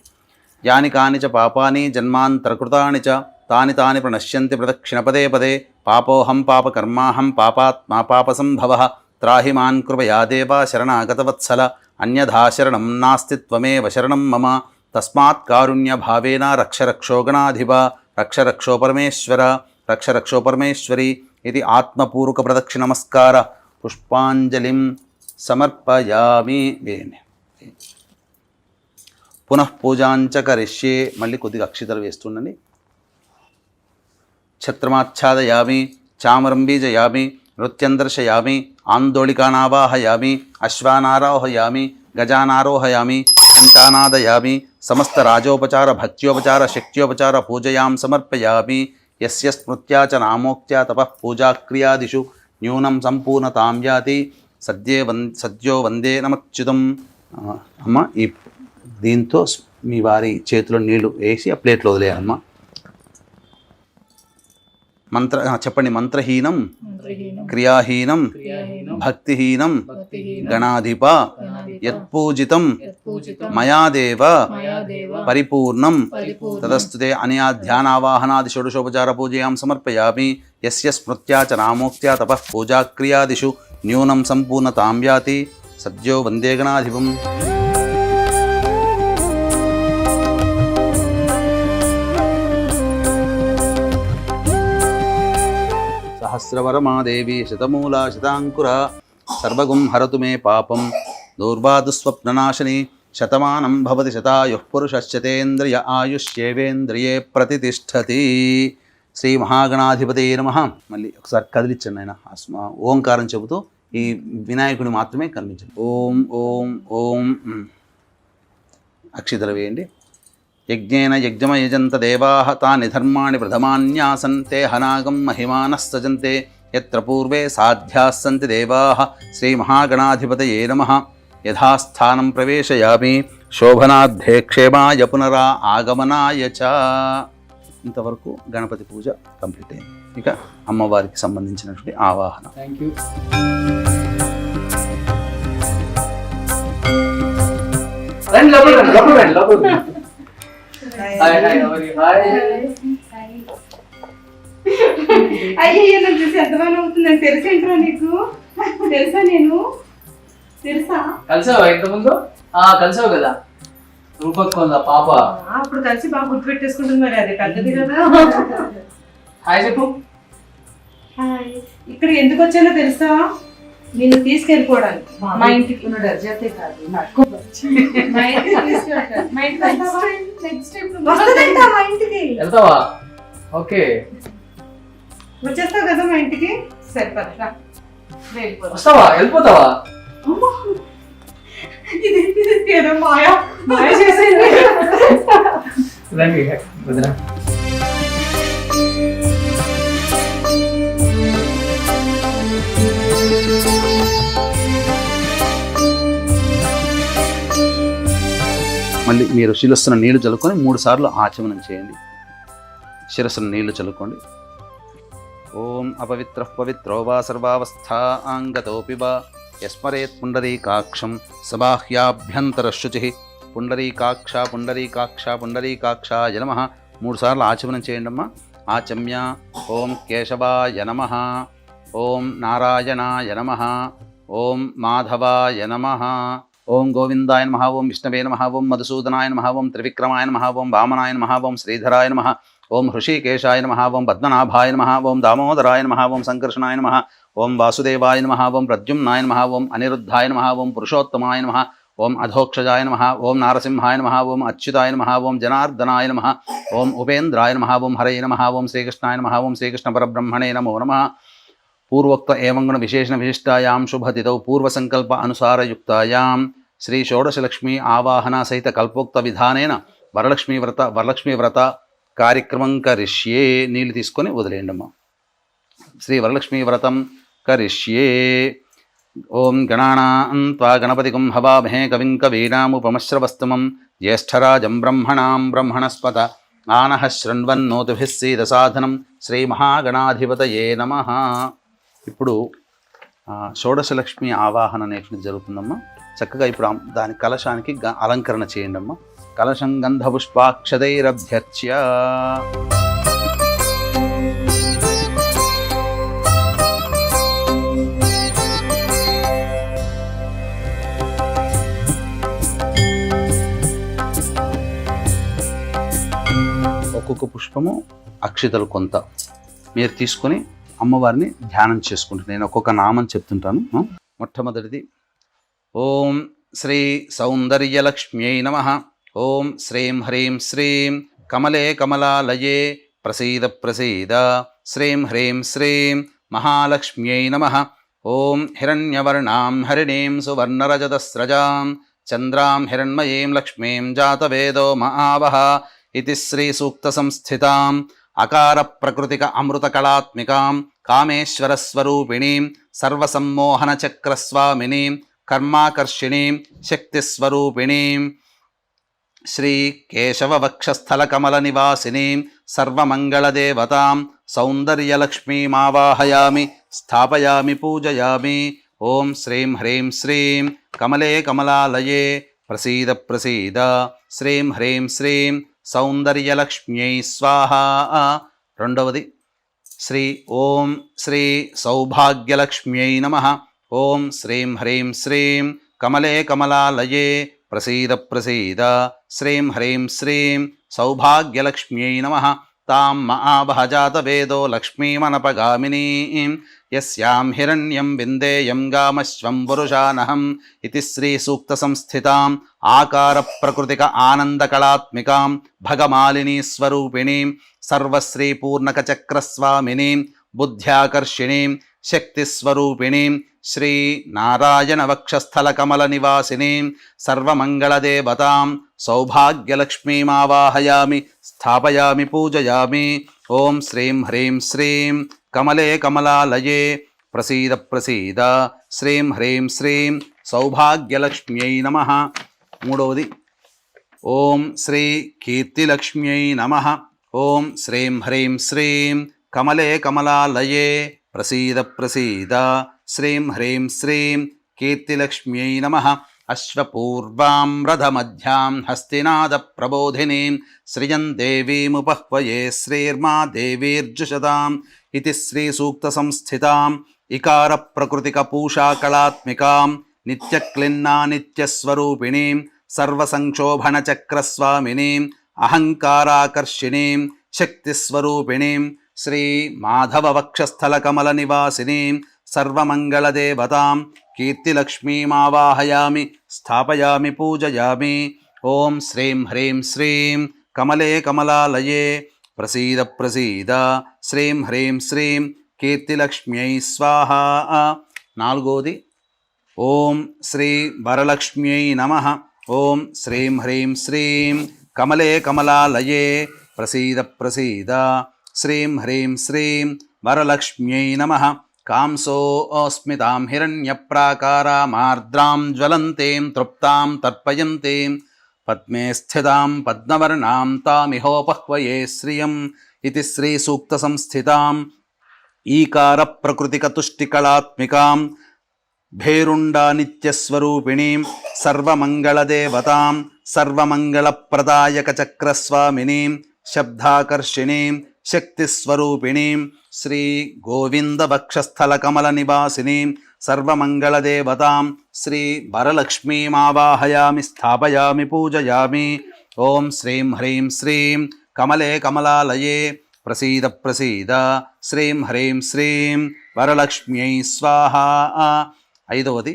యాని కాని చ పాపాని జన్మాంతరకృతాని చ తాని తాని ప్రణశ్యంతి ప్రదక్షిణ పదే పదే. పాపోహం పాపకర్మాహం పాపాత్మా పాపసంభవః. త్రాహి మాన్ కృపయా దేవా శరణాగతవత్సల. అన్యథా శరణం నాస్తి త్వమేవ శరణం మమ. తస్మాత్ కారుణ్యభావేన రక్ష రక్షో గణాధిప. రక్ష రక్షో పరమేశ్వర. రక్ష రక్షో పరమేశ్వరి. ఇది ఆత్మపూర్వక ప్రదక్షిణ నమస్కార పుష్పాంజలిం సమర్పయామి. వేయండి. పునః పూజాంచ కరిష్యే. మళ్ళీ కొద్దిగా అక్షితలు వేస్తుండండి. ఛత్రమాచ్ఛాదయామి. చామరం బీజయామి. నృత్యం దర్శయామి. ఆందోళికానావాహయామి. అశ్వానారోహయామి. గజానారోహయామి. ఘంటానాదయామి. సమస్త రాజోపచార భక్త్యోపచార శక్త్యోపచార పూజయాం సమర్పయామి. యస్య స్మృత్యా చ నామోక్త్యా తపః పూజాక్రియాదిషు న్యూనం సంపూర్ణతాం యాతి. సద్యో వందే నమచ్యుతం. అమ్మ ఈ దీంతో మీ వారి చేతిలో నీళ్లు వేసి ఆ ప్లేట్లో వదిలేయాలమ్మా. చెప్పండి. మంత్రహీనం క్రియాహీనం భక్తిహీనం గణాధిప యత్పూజితం మయాదేవ పరిపూర్ణం తదస్తుతే. అనయా ధ్యానావాహనాది షోడశోపచార పూజయాం సమర్పయామి. యస్య స్మృత్యా చ నామోక్త్యా తపః పూజాక్రియాదిషు న్యూనం సంపూర్ణతాం యాతి. సద్యో వందే గణాధిపం. సహస్రవరమాదేవి శతమూలా శతాంకురా. సర్వగుం హరతు మే పాపం దూర్వాదుస్వప్ననాశిని. శతమానం భవతి శతాయుః పురుషశ్చతేంద్రియ ఆయుష్యేవేంద్రియే ప్రతిష్టతి. శ్రీ మహాగణాధిపతే నమః. మళ్ళీ ఒకసారి కదిలించండి ఆయన. ఓంకారం చెబుతూ ఈ వినాయకుని మాత్రమే కనిపించండి. ఓం ఓం ఓం. అక్షితలు వేయండి. యజ్ఞేన యజ్ఞమయజంత దేవాః తాని ధర్మాణి ప్రథమాన్యాసన్ తే హనాగం మహిమానః సజంతే యత్ర పూర్వే సాధ్యాः సంతి దేవాః. శ్రీ మహాగణాధిపతయే నమః. యథాస్థానం ప్రవేశయామి. శోభనార్థే క్షేమాయ పునరా ఆగమనాయ చ. ఇంతవరకు గణపతి పూజ కంప్లీట్ అయింది. ఇక అమ్మవారికి సంబంధించినటువంటి ఆవాహన. Thank you. అయ్యో నాకు చూసి ఎంతగానో అవుతుందని తెలిసేంట్రా నీకు? తెలుసా? నేను తెలుసా? కలిసావా ఇంతకుముందు? కలిసావు కదా రూపక్కొంద పాప. అప్పుడు కలిసి బాగా గుర్తు పెట్టేసుకుంటుంది. మరి అది పెద్దది కదా. హాయ్ చెప్పు. ఇక్కడ ఎందుకు వచ్చానో తెలుసా? నిన్ను తీసుకెళ్ళిపోవడానికి మా ఇంటికి. మా ఇంటికి వెళ్తావా? ఓకే వచ్చేస్తావు కదా మా ఇంటికి. సరిపడా వస్తావా? వెళ్ళిపోతావా? ఏదో మాయా మాయ చేసేది. వదినా మళ్ళీ మీరు శిరస్సున నీళ్లు చల్లుకొని 3 సార్లు ఆచమనం చేయండి. శిరస్సున నీళ్లు చల్లుకోండి. ఓం అపవిత్ర పవిత్రో వా సర్వావస్థాంగతోపి వా యస్మరేత్ పుండరీకాక్షం సబాహ్యాభ్యంతరశుచి. పుండరీకాక్ష పుండరీకాక్ష పుండరీకాక్షాయ నమః. 3 సార్లు ఆచమనం చేయండి అమ్మా. ఆచమ్య. ఓం కేశవాయ నమః. ఓం నారాయణాయ నమః. ఓం మాధవాయ నమః. ఓం గోవిందాయ నమః. ఓం విష్ణవే నమః. ఓం మధుసూదనాయ నమః. ఓం త్రివిక్రమాయ నమః. ఓం వామనాయ నమః. ఓం శ్రీధరాయ నమః. ఓం హృషికేశాయ నమః. ఓం పద్మనాభాయ నమః. ఓం దామోదరాయ నమః. ఓం సంకర్షణాయ నమః. ఓం వాసుదేవాయ నమః. ఓం ప్రద్యుమ్నాయ నమః. ఓం అనిరుద్ధాయ నమః. ఓం పురుషోత్తమాయ నమః. ఓం అధోక్షజాయ నమః, ఓం నారసింహాయ నమః, ఓం అచ్యుతాయ నమః, ఓం జనార్దనాయ నమః, ఓం ఉపేంద్రాయ నమః, ఓం హరయే నమః, ఓం శ్రీకృష్ణాయ నమః, ఓం శ్రీకృష్ణ పరబ్రహ్మణే నమో నమః. పూర్వోక్త ఏమంగుణ విశేషణ విశిష్టాయాం శుభతిథౌ పూర్వసంకల్ప అనుసారయుక్తాయాం శ్రీ షోడశలక్ష్మీ ఆవాహన సహిత కల్పోక్త విధానేన వరలక్ష్మీ వ్రత కార్యక్రమం కరిష్యే. నీళ్ళు తీసుకొని వదిలేయండి అమ్మా. శ్రీ వరలక్ష్మీ వ్రతం కరిష్యే. ఓం గణానాం త్వా గణపతిగం హవామహే కవిం కవీనాముపమశ్రవస్తమం జ్యేష్ఠరాజం బ్రహ్మణస్పత ఆనః శృణ్వన్నోతిభిः సీదసాధనం శ్రీ మహాగణాధిపతయే నమః. ఇప్పుడు షోడశలక్ష్మి ఆవాహన అనేటువంటిది జరుగుతుందమ్మా. చక్కగా ఇప్పుడు దాని కలశానికి అలంకరణ చేయండి అమ్మా. కలశం గంధపుష్పాక్షతైరభ్యర్చ్య ఒక్కొక్క పుష్పము అక్షితలు కొంత మీరు తీసుకొని అమ్మవారిని ధ్యానం చేసుకుంటాను. నేను ఒక్కొక్క నామం చెప్తుంటాను. మొట్టమొదటిది ఓం శ్రీ సౌందర్యలక్ష్మ్యై నమః. ఓం శ్రీం హ్రీం శ్రీం కమలే కమలాలయే ప్రసీద ప్రసీద శ్రీం హ్రీం శ్రీం మహాలక్ష్మ్యై నమః. ఓం హిరణ్యవర్ణాం హరిణీం సువర్ణరజతస్రజాం చంద్రాం హిరణ్మయీం లక్ష్మీం జాతవేదో మహావహ ఇతి శ్రీ సూక్త సంస్థితాం అకార ప్రకృతిక అమృత కళాత్మికాం కామేశ్వరస్వరూపిణీం సర్వసమ్మోహన చక్రస్వామినీం కర్మాకర్షిణీం శక్తిస్వరూపిణీం శ్రీ కేశవ వక్షస్థల కమల నివాసినీం సర్వమంగళదేవతాం సౌందర్యలక్ష్మీమావాహయామి స్థాపయామి పూజయామి. ఓం శ్రీం హ్రీం శ్రీం కమలే కమలాలయే ప్రసీద ప్రసీద శ్రీం హ్రీం శ్రీం సౌందర్యలక్ష్మ్యై స్వాహ. రెండవది ఓం శ్రీ సౌభాగ్యలక్ష్మ్యై నమః. ఓం శ్రీం హ్రీం శ్రీం కమలే కమలాలయే ప్రసీద ప్రసీద శ్రీం హ్రీం శ్రీం సౌభాగ్యలక్ష్మ్యై నమః. తాం మహావహ జాతవేదో లక్ష్మీమనపగామినీం యస్యాం హిరణ్యం విందేయం గామశ్వం వరుషానహం ఇతి శ్రీ సూక్త సంస్థితాం ఆకార ప్రకృతిక ఆనందకళాత్మికాం భగమాలినీ స్వరూపిణీం సర్వశ్రీ పూర్ణక చక్రస్వామినీం బుద్ధ్యాకర్షిణీం శక్తిస్వరూపిణీం శ్రీ నారాయణ వక్షస్థల కమల నివాసినీం సర్వమంగళదేవతాం సౌభాగ్యలక్ష్మీమావాహయామి స్థాపయామి పూజయామి. ఓం శ్రీం హ్రీం శ్రీం కమలే కమలాలయే ప్రసీద ప్రసీద శ్రీం హ్రీం శ్రీం సౌభాగ్యలక్ష్మ్యై నమః. మూడవది ఓం శ్రీ కీర్తిలక్ష్మ్యై నమః. ఓం శ్రీం హ్రీం శ్రీం కమలే కమలాలయే ప్రసీద ప్రసీద శ్రీం హ్రీం శ్రీం కీర్తిలక్ష్మ్యై నమః. అశ్వపూర్వాం రథమధ్యాం హస్తినాద ప్రబోధినీం శ్రియం దేవీముపహ్వయే శ్రీర్మా దేవీర్జుషతాం ఇతి శ్రీ సూక్త సంస్థితాం ఇకార ప్రకృతిక పూషా కళాత్మికాం నిత్యక్లిన్నా నిత్యస్వరూపిణీం సర్వసంక్షోభణ చక్రస్వామినీం అహంకారాకర్షిణీం శక్తిస్వరూపిణీం శ్రీ మాధవ వక్షస్థల కమల నివాసినీం సర్వమంగళదేవతాం కీర్తిలక్ష్మీమావాహయామి స్థాపయామి పూజయామి. ఓం శ్రీం హ్రీం శ్రీం కమలే కమలాలయే ప్రసీద ప్రసీద శ్రీం హ్రీం శ్రీం కీర్తిలక్ష్మ్యై స్వాహ. నాలుగోది ఓం శ్రీ వరలక్ష్మ్యై నమః. ఓం శ్రీం హ్రీం శ్రీం కమలే కమలాలయే ప్రసీద ప్రసీద శ్రీం హ్రీం శ్రీం వరలక్ష్మ్యై నమః. కాంసోస్మితాం హిరణ్యప్రాకారామార్ద్రాం జ్వలంతీం తృప్తాం తర్పయంతీం పద్మే స్థితాం పద్మవర్ణాం తామిహోపహ్వయే శ్రియం ఇతి శ్రీ సూక్త సంస్థితాం ఈకార ప్రకృతిక తుష్టికళాత్మికాం భేరుండా నిత్యస్వరూపిణీం సర్వమంగళదేవతాం సర్వమంగళప్రదాయక చక్రస్వామినీం శబ్దాకర్షిణీం శక్తిస్వరూపిణీం శ్రీ గోవింద వక్షస్థల కమల నివాసినీం సర్వమంగళదేవతాం శ్రీ వరలక్ష్మీమావాహయామి స్థాపయామి పూజయామి. ఓం శ్రీం హ్రీం శ్రీం కమలే కమలాలయే ప్రసీద ప్రసీద శ్రీం హ్రీం శ్రీం వరలక్ష్మ్యై స్వాహ. ఐదవది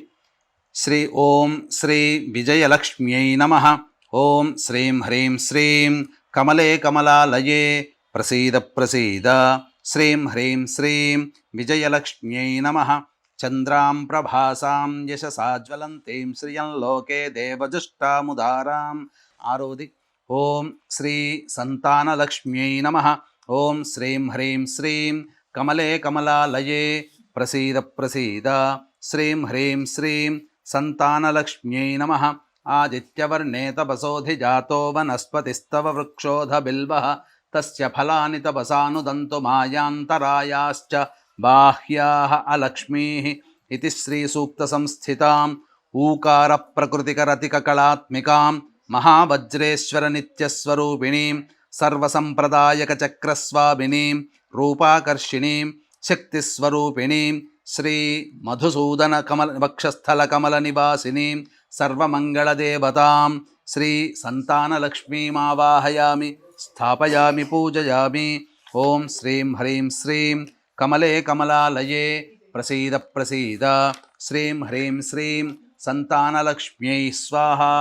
శ్రీ ఓం శ్రీ విజయలక్ష్మ్యై నమః. ఓం శ్రీం హ్రీం శ్రీం కమలే కమలాలయే ప్రసీద ప్రసీద. శ్రీం హ్రీం శ్రీం విజయలక్ష్మ్యై నమః. చంద్రాం ప్రభాసాం యశసా జ్వలంతీం శ్రియం లోకే దేవజుష్టాముదారాం. ఆరోది ఓం శ్రీ సంతానలక్ష్మ్యై నమః. ఓం శ్రీం హ్రీం శ్రీం కమలే కమలాలయే ప్రసీద ప్రసీద. శ్రీం హ్రీం శ్రీం సంతానలక్ష్మ్యై నమః. ఆదిత్యవర్ణే తపసోధిజాతో వనస్పతిస్తవ వృక్షోధ బిల్వః తస్య ఫలాని తపసానుదంతు మాయాంతరాయాశ్చ బాహ్యాః అలక్ష్మీః. ఇతి శ్రీసూక్తసంస్థితాం ఊకార ప్రకృతికరతికకళాత్మికాం మహావజ్రేశ్వర నిత్యస్వరూపిణీం సర్వసంప్రదాయక చక్రస్వామినీం రూపాకర్షిణీం శక్తిస్వరూపిణీం శ్రీ మధుసూదన కమల వక్షస్థల కమల నివాసినీం సర్వమంగళదేవతాం శ్రీ సంతానలక్ష్మీమావాహయామి స్థాపయామి పూజయామి. ఓం శ్రీం హ్రీం శ్రీం కమలే కమలాలయే ప్రసీద ప్రసీద. శ్రీం హ్రీం శ్రీం సంతానలక్ష్మ్యై స్వాహా.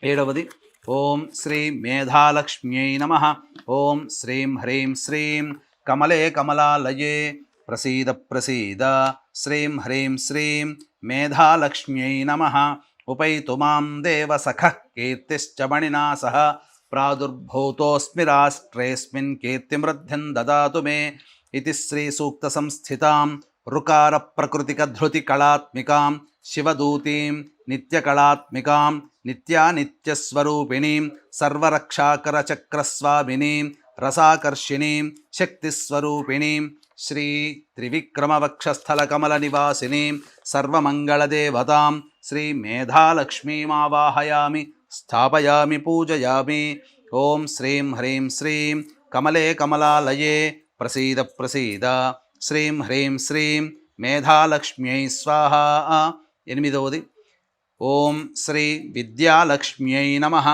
ఏడవది ఓం శ్రీ మేధాలక్ష్మ్యై నమః. ఓం శ్రీం హ్రీం శ్రీం కమలే కమలాలయే ప్రసీద ప్రసీద. శ్రీం హ్రీం శ్రీం మేధాలక్ష్మ్యై నమః. ఉపైతు మాం దేవ సఖః కీర్తిశ్చ మణినా సహ ప్రాదుర్భూతోస్మి రాష్ట్రేస్మిన్ కీర్తిమృద్ధిం దదాతు మే. ఇతి శ్రీసూక్తసంస్థితాం రుకార ప్రకృతిక ధృతి కళాత్మికాం శివదూతీం నిత్యకళాత్మికాం నిత్యానిత్యస్వరూపిణీం సర్వరక్షాకర చక్రస్వామినీం రసాకర్షిణీం శక్తిస్వరూపిణీం శ్రీ త్రివిక్రమవక్షస్థల కమల నివాసినీం సర్వమంగళదేవతాం శ్రీ మేధాలక్ష్మీమావాహయామి స్థాపయామి పూజయామి. ఓం శ్రీం హ్రీం శ్రీం కమలే కమలాలయే ప్రసీద ప్రసీద. శ్రీం హ్రీం శ్రీం మేధాలక్ష్మ్యై స్వాహా. ఎనిమిదవది ఓం శ్రీ విద్యాలక్ష్మ్యై నమః.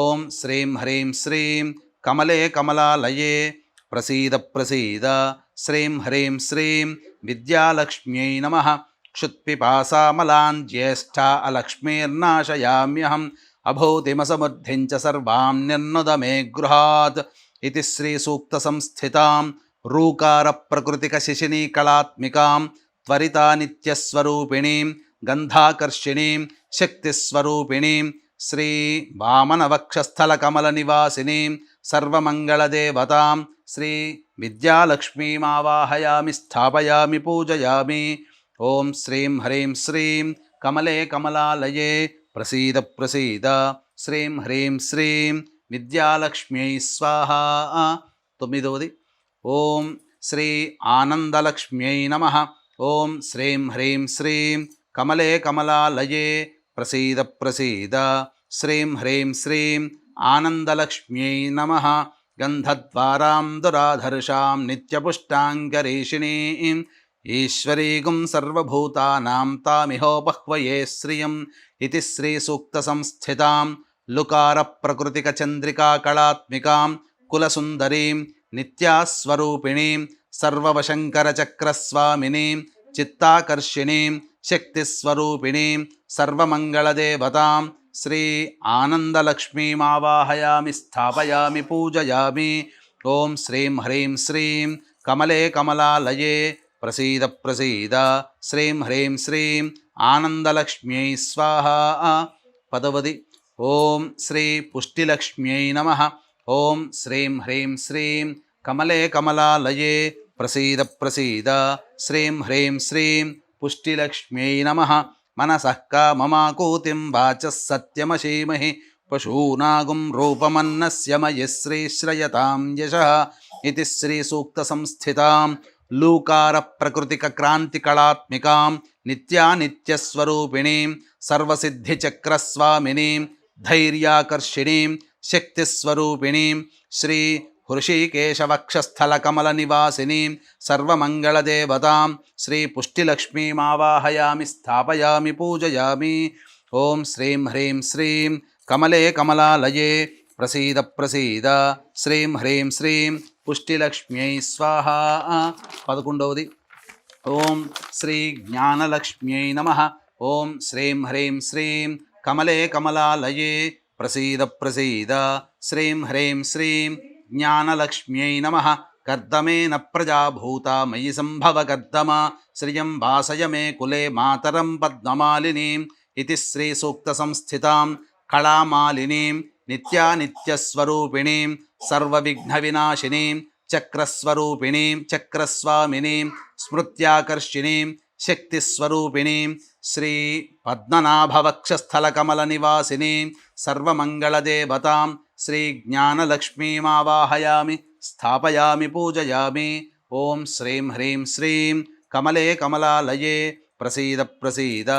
ఓం శ్రీం హ్రీం శ్రీం కమలే కమలాలయే ప్రసీద ప్రసీద. శ్రీం హ్రీం శ్రీం విద్యాలక్ష్మ్యై నమః. క్షుత్పిపాసామలాన్ జ్యేష్ఠా అలక్ష్మీర్నాశయామ్యహం అభూతిమసమృద్ధిం చ సర్వాం నిర్నుద మే గృహాత్. ఇతి శ్రీసూక్తసంస్థితాం రూకార ప్రకృతిక శిశినీ కళాత్మికాం త్వరితా నిత్యస్వరూపిణీం గంధాకర్షిణీం శక్తిస్వరూపిణీం శ్రీ వామనవక్షస్థల కమల నివాసినీం సర్వమంగళదేవతాం శ్రీ విద్యాలక్ష్మీమావాహయామి స్థాపయామి పూజయామి. ఓం శ్రీం హ్రీం శ్రీం కమలే కమలాలయే ప్రసీద ప్రసీద. శ్రీం హ్రీం శ్రీం విద్యాలక్ష్మ్యై స్వాహా. తొమ్మిదవది ఓం శ్రీ ఆనందలక్ష్మ్యై నమః. ఓం శ్రీం హ్రీం శ్రీం కమలే కమలాలయే ప్రసీద ప్రసీద. శ్రీం హ్రీం శ్రీం ఆనందలక్ష్మ్యై నమః. గంధద్వారాం దురాధర్షాం నిత్యపుష్టాంగరీషిణీం ఈశ్వరీగుం సర్వభూతానాం తామిహోపహ్వయే శ్రియం. ఇతి శ్రీసూక్తసంస్థితాం లుకార ప్రకృతిక చంద్రికా కళాత్మికాం కులసుందరీం నిత్యాస్వరూపిణీం సర్వవశంకరచక్రస్వామినీం చిత్తాకర్షిణీం శక్తిస్వరూపిణీం సర్వమంగళదేవతాం శ్రీ ఆనందలక్ష్మీమావాహయామి స్థాపయామి పూజయామి. ఓం శ్రీం హ్రీం శ్రీం కమలే కమలాలయే ప్రసీద ప్రసీద. శ్రీం హ్రీం శ్రీం ఆనందలక్ష్మ్యై స్వాహా. పదవది ఓం శ్రీ పుష్టిలక్ష్మ్యై నమః. ఓం శ్రీం హ్రీం శ్రీం కమలే కమలాలయే ప్రసీద ప్రసీద. శ్రీం హ్రీం శ్రీం పుష్టిలక్ష్మ్యై నమః. మనసః కామమాకూతిం వాచः సత్యమశీమహి పశూనాగుం రూపమన్నస్య మయి శ్రీశ్రయతాం యశః. ఇతి శ్రీసూక్తసంస్థితాం లూకార ప్రకృతిక క్రాంతి కళాత్మికాం నిత్యానిత్యస్వరూపిణీం సర్వసిద్ధిచక్రస్వామినీం ధైర్యాకర్షిణీం శక్తిస్వరూపిణీం శ్రీ హృషీకేశవక్షస్థల కమల నివాసినీం సర్వమంగళదేవతాం శ్రీ పుష్టిలక్ష్మీమావాహయామి స్థాపయామి పూజయామి. ఓం శ్రీం హ్రీం శ్రీం కమలే కమలాలయే ప్రసీద ప్రసీద. శ్రీం హ్రీం శ్రీం పుష్టిలక్ష్మ్యై స్వాహా. 11వది ఓం శ్రీ జ్ఞానలక్ష్మ్యై నమః. ఓం శ్రీం హ్రీం శ్రీం కమలే కమలాలయే ప్రసీద ప్రసీద శ్రీం హ్రీం శ్రీం జ్ఞానలక్ష్మ్యై నమః కర్దమేన ప్రజాభూత మయి సంభవ కర్దమ శ్రియం భాసయ మే కులే మాతరం పద్మమాలినీం ఇది శ్రీ సూక్త సంస్థితాం కళామాలినీం నిత్యానిత్యస్వరూపిణీం సర్వవిఘ్నవినాశినీం చక్రస్వరూపిణీం చక్రస్వామినీం స్మృత్యాకర్షిణీం శక్తిస్వరూపిణీం శ్రీ పద్మనాభవక్షస్థలకమలనివాసినీం సర్వమంగళదేవతాం శ్రీ జ్ఞానలక్ష్మీమావాహయామి స్థాపయామి పూజయామి. ఓం శ్రీం హ్రీం శ్రీం కమలే కమలాలయే ప్రసీద ప్రసీద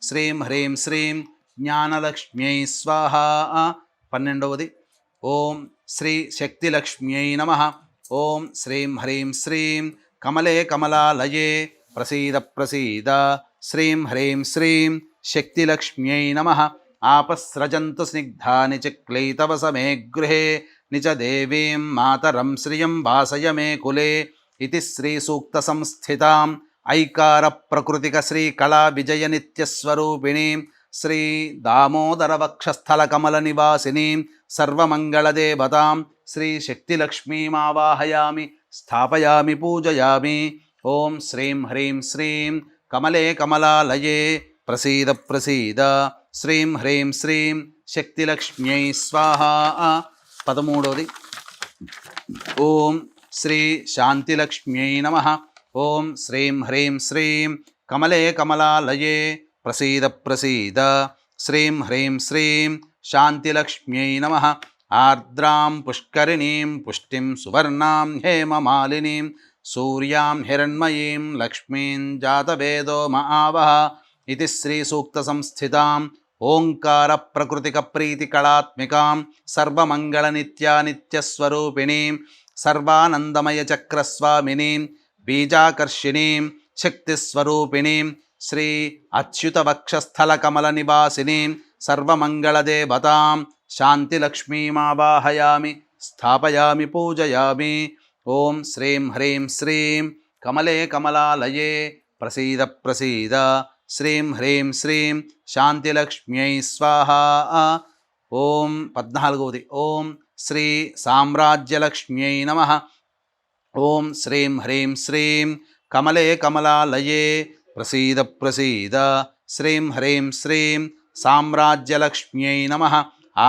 శ్రీం హ్రీం శ్రీం జ్ఞానలక్ష్మ్యై స్వాహా. 12వది ఓం శ్రీ శక్తిలక్ష్మ్యై నమః. ఓం శ్రీం హ్రీం శ్రీం కమలే కమలాలయే ప్రసీద ప్రసీద శ్రీం హ్రీం శ్రీం శక్తిలక్ష్మ్యై నమః. ఆపస్రజంతు స్నిగ్ధాని చక్లైతవసమే గృహే నిచ దేవీం మాతరం శ్రియం వాసయ మే కులే ఇది శ్రీ సూక్త సంస్థితాం ఐకార ప్రకృతిక శ్రీ కళా విజయ నిత్యస్వరూపిణీం శ్రీ దామోదర వక్షస్థల కమల నివాసినీం సర్వమంగళదేవతాం శ్రీ శక్తిలక్ష్మీమావాహయామి స్థాపయామి పూజయామి. ఓం శ్రీం హ్రీం శ్రీం కమలే కమలాలయే ప్రసీద ప్రసీద శ్రీం హ్రీం శ్రీం శక్తిలక్ష్మ్యై స్వాహా. 13వది ఓం శ్రీ శాంతిలక్ష్మ్యై నమః. ఓం శ్రీం హ్రీం శ్రీం కమలే కమలాలయే ప్రసీద ప్రసీద శ్రీం హ్రీం శ్రీం శాంతిలక్ష్మ్యై నమః. ఆర్ద్రాం పుష్కరిణీం పుష్టిం సువర్ణాం హేమమాలినీం సూర్యాం హిరణ్మయీం లక్ష్మీం జాతవేదో మహావహ ఇది శ్రీ సూక్త సంస్థితాం ఓంకార ప్రకృతిక ప్రీతి కళాత్మికాం సర్వమంగళ నిత్యానిత్యస్వరూపిణీం సర్వానందమయ చక్రస్వామినీం బీజాకర్షిణీం శక్తిస్వరూపిణీం శ్రీ అచ్యుత వక్షస్థల కమల నివాసినీం సర్వమంగళదేవతాం శాంతిలక్ష్మీమావాహయామి స్థాపయామి పూజయామి. ఓం శ్రీం హ్రీం శ్రీం కమలే కమలాలయే ప్రసీద ప్రసీద శ్రీం హ్రీం శ్రీం శాంతిలక్ష్మ్యై స్వాహా. ఓం 14వది ఓం శ్రీ సామ్రాజ్యలక్ష్మ్యై నమః. ఓం శ్రీం హ్రీం శ్రీం కమలే కమలాలయే ప్రసీద ప్రసీద శ్రీం హ్రీం శ్రీం సామ్రాజ్యలక్ష్మ్యై నమః.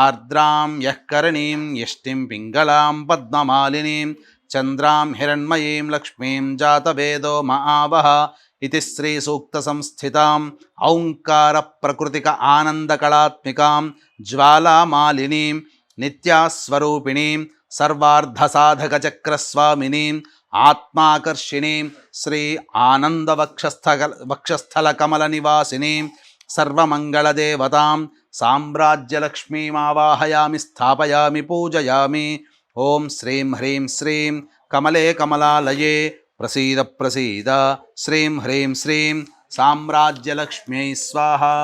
ఆర్ద్రాం యఃకరణీం యష్టిం పింగళాం పద్మమాలినీం చంద్రాం హిరణ్మయీం లక్ష్మీం జాతవేదో మహావహ ఇది శ్రీ సూక్త సంస్థితాం ఔంకార ప్రకృతిక ఆనందకళాత్మికాం జ్వాలామాలినీం నిత్యాస్వరూపిణీం సర్వార్ధసాధక చక్రస్వామినీం ఆత్మాకర్షిణీం శ్రీ వక్షస్థల కమల నివాసినీం సర్వమంగళదేవతాం సామ్రాజ్యలక్ష్మీమావాహయామి స్థాపయామి పూజయామి. ఓం శ్రీం హ్రీం శ్రీం కమలే కమలాలయే ప్రసీద ప్రసీద శ్రీం హ్రీం శ్రీం సామ్రాజ్యలక్ష్మ్యై స్వాహా.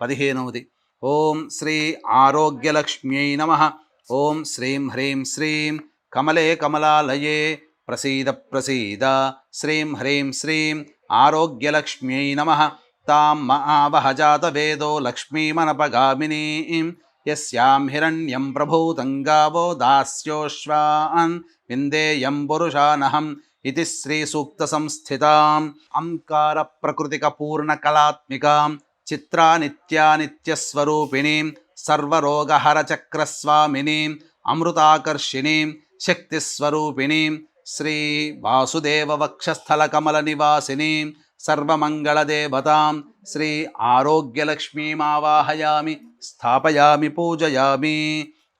15వది ఓం శ్రీ ఆరోగ్యలక్ష్మ్యై నమః. ఓం శ్రీం హ్రీం శ్రీం కమలే కమలాలయే ప్రసీద ప్రసీద శ్రీం హ్రీం శ్రీం ఆరోగ్యలక్ష్మ్యై నమః. తాం మహావహ జాతవేదో లక్ష్మీమనపగామినీం యస్యాం హిరణ్యం ప్రభూతం గావో దాస్యోశ్వాన్ విందేయం పురుషానహం ఇది శ్రీ సూక్త సంస్థితాం అంకార ప్రకృతిక పూర్ణ కళాత్మికాం చిత్రా నిత్యానిత్యస్వరూపిణీం సర్వరోగహర చక్రస్వామినీం అమృతాకర్షిణీం శక్తిస్వరూపిణీం శ్రీ వాసుదేవ వక్షస్థల కమల నివాసినీం సర్వమంగళదేవతాం శ్రీ ఆరోగ్యలక్ష్మీమావాహయామి స్థాపయామి పూజయామి.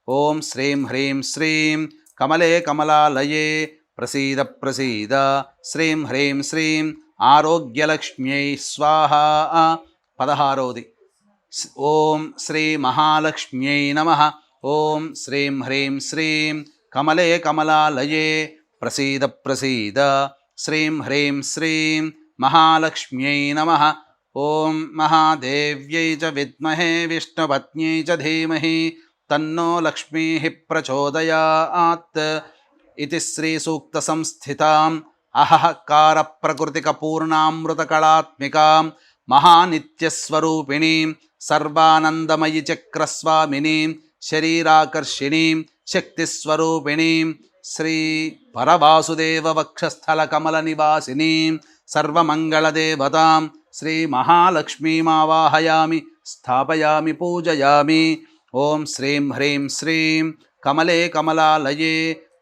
ఓం శ్రీం హ్రీం శ్రీం కమలే కమలాలయే ప్రసీద ప్రసీద శ్రీం హ్రీం శ్రీం ఆరోగ్యలక్ష్మ్యై స్వాహా. 16వది ఓం శ్రీ మహాలక్ష్మ్యై నమః. ఓం శ్రీం హ్రీం శ్రీం కమలే కమలాలయే ప్రసీద ప్రసీద శ్రీం హ్రీం శ్రీం మహాలక్ష్మ్యై నమః. ఓం మహాదేవ్యై చ విద్మహే విష్ణుపత్న్యై చ ధీమహి తన్నో లక్ష్మీః ప్రచోదయాత్ ఇది శ్రీ సూక్త సంస్థితాం అహఃకార ప్రకృతిక పూర్ణామృత కళాత్మికాం మహానిత్యస్వరూపిణీం సర్వానందమయి చక్రస్వామినీం శరీరాకర్షిణీం శక్తిస్వరూపిణీం శ్రీ పరవాసుదేవ వక్షస్థల కమల నివాసినీం సర్వమంగళదేవతాం శ్రీ మహాలక్ష్మీమావాహయామి స్థాపయామి పూజయామి. ఓం శ్రీం హ్రీం శ్రీం కమలే కమలాలయే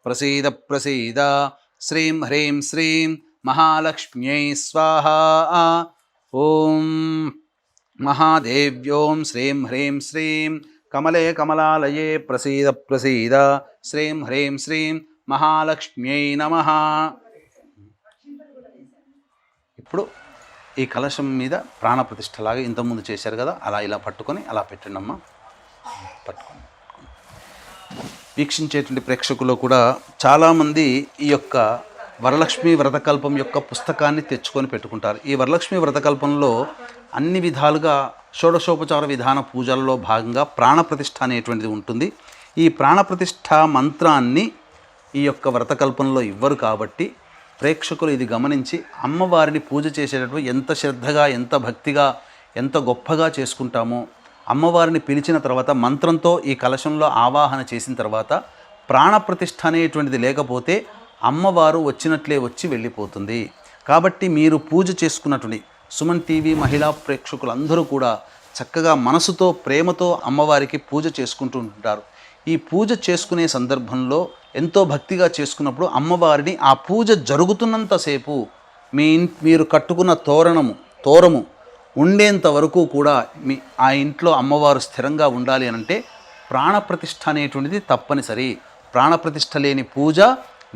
ప్రసీద ప్రసీద. శ్రీం హ్రీం శ్రీం మహాలక్ష్మ్యై స్వాహా. ఓం మహాదేవ్యోం శ్రీం హ్రీం శ్రీం కమలే కమలాలయే ప్రసీద ప్రసీద. శ్రీం హ్రీం శ్రీం మహాలక్ష్మ్యై నమః. ఇప్పుడు ఈ కలశం మీద ప్రాణప్రతిష్ఠలాగా ఇంతకుముందు చేశారు కదా, అలా ఇలా పట్టుకొని అలా పెట్టండి అమ్మ. పట్టుకొని వీక్షించేటువంటి ప్రేక్షకుల్లో కూడా చాలామంది ఈ యొక్క వరలక్ష్మి వ్రతకల్పం యొక్క పుస్తకాన్ని తెచ్చుకొని పెట్టుకుంటారు. ఈ వరలక్ష్మి వ్రతకల్పంలో అన్ని విధాలుగా షోడశోపచార విధాన పూజల్లో భాగంగా ప్రాణప్రతిష్ఠ అనేటువంటిది ఉంటుంది. ఈ ప్రాణప్రతిష్ఠ మంత్రాన్ని ఈ యొక్క వ్రతకల్పంలో ఇవ్వరు కాబట్టి ప్రేక్షకులు ఇది గమనించి అమ్మవారిని పూజ చేసేటప్పుడు ఎంత శ్రద్ధగా, ఎంత భక్తిగా, ఎంత గొప్పగా చేసుకుంటామో, అమ్మవారిని పిలిచిన తర్వాత మంత్రంతో ఈ కలశంలో ఆవాహన చేసిన తర్వాత ప్రాణప్రతిష్ఠ అనేటువంటిది లేకపోతే అమ్మవారు వచ్చినట్లే వచ్చి వెళ్ళిపోతుంది. కాబట్టి మీరు పూజ చేసుకున్నటువంటి సుమన్ టీవీ మహిళా ప్రేక్షకులందరూ కూడా చక్కగా మనసుతో ప్రేమతో అమ్మవారికి పూజ చేసుకుంటూ ఉంటారు. ఈ పూజ చేసుకునే సందర్భంలో ఎంతో భక్తిగా చేసుకున్నప్పుడు అమ్మవారిని ఆ పూజ జరుగుతున్నంతసేపు మీరు కట్టుకున్న తోరము ఉండేంత వరకు కూడా ఆ ఇంట్లో అమ్మవారు స్థిరంగా ఉండాలి అనంటే ప్రాణప్రతిష్ఠ అనేటువంటిది తప్పనిసరి. ప్రాణప్రతిష్ఠ లేని పూజ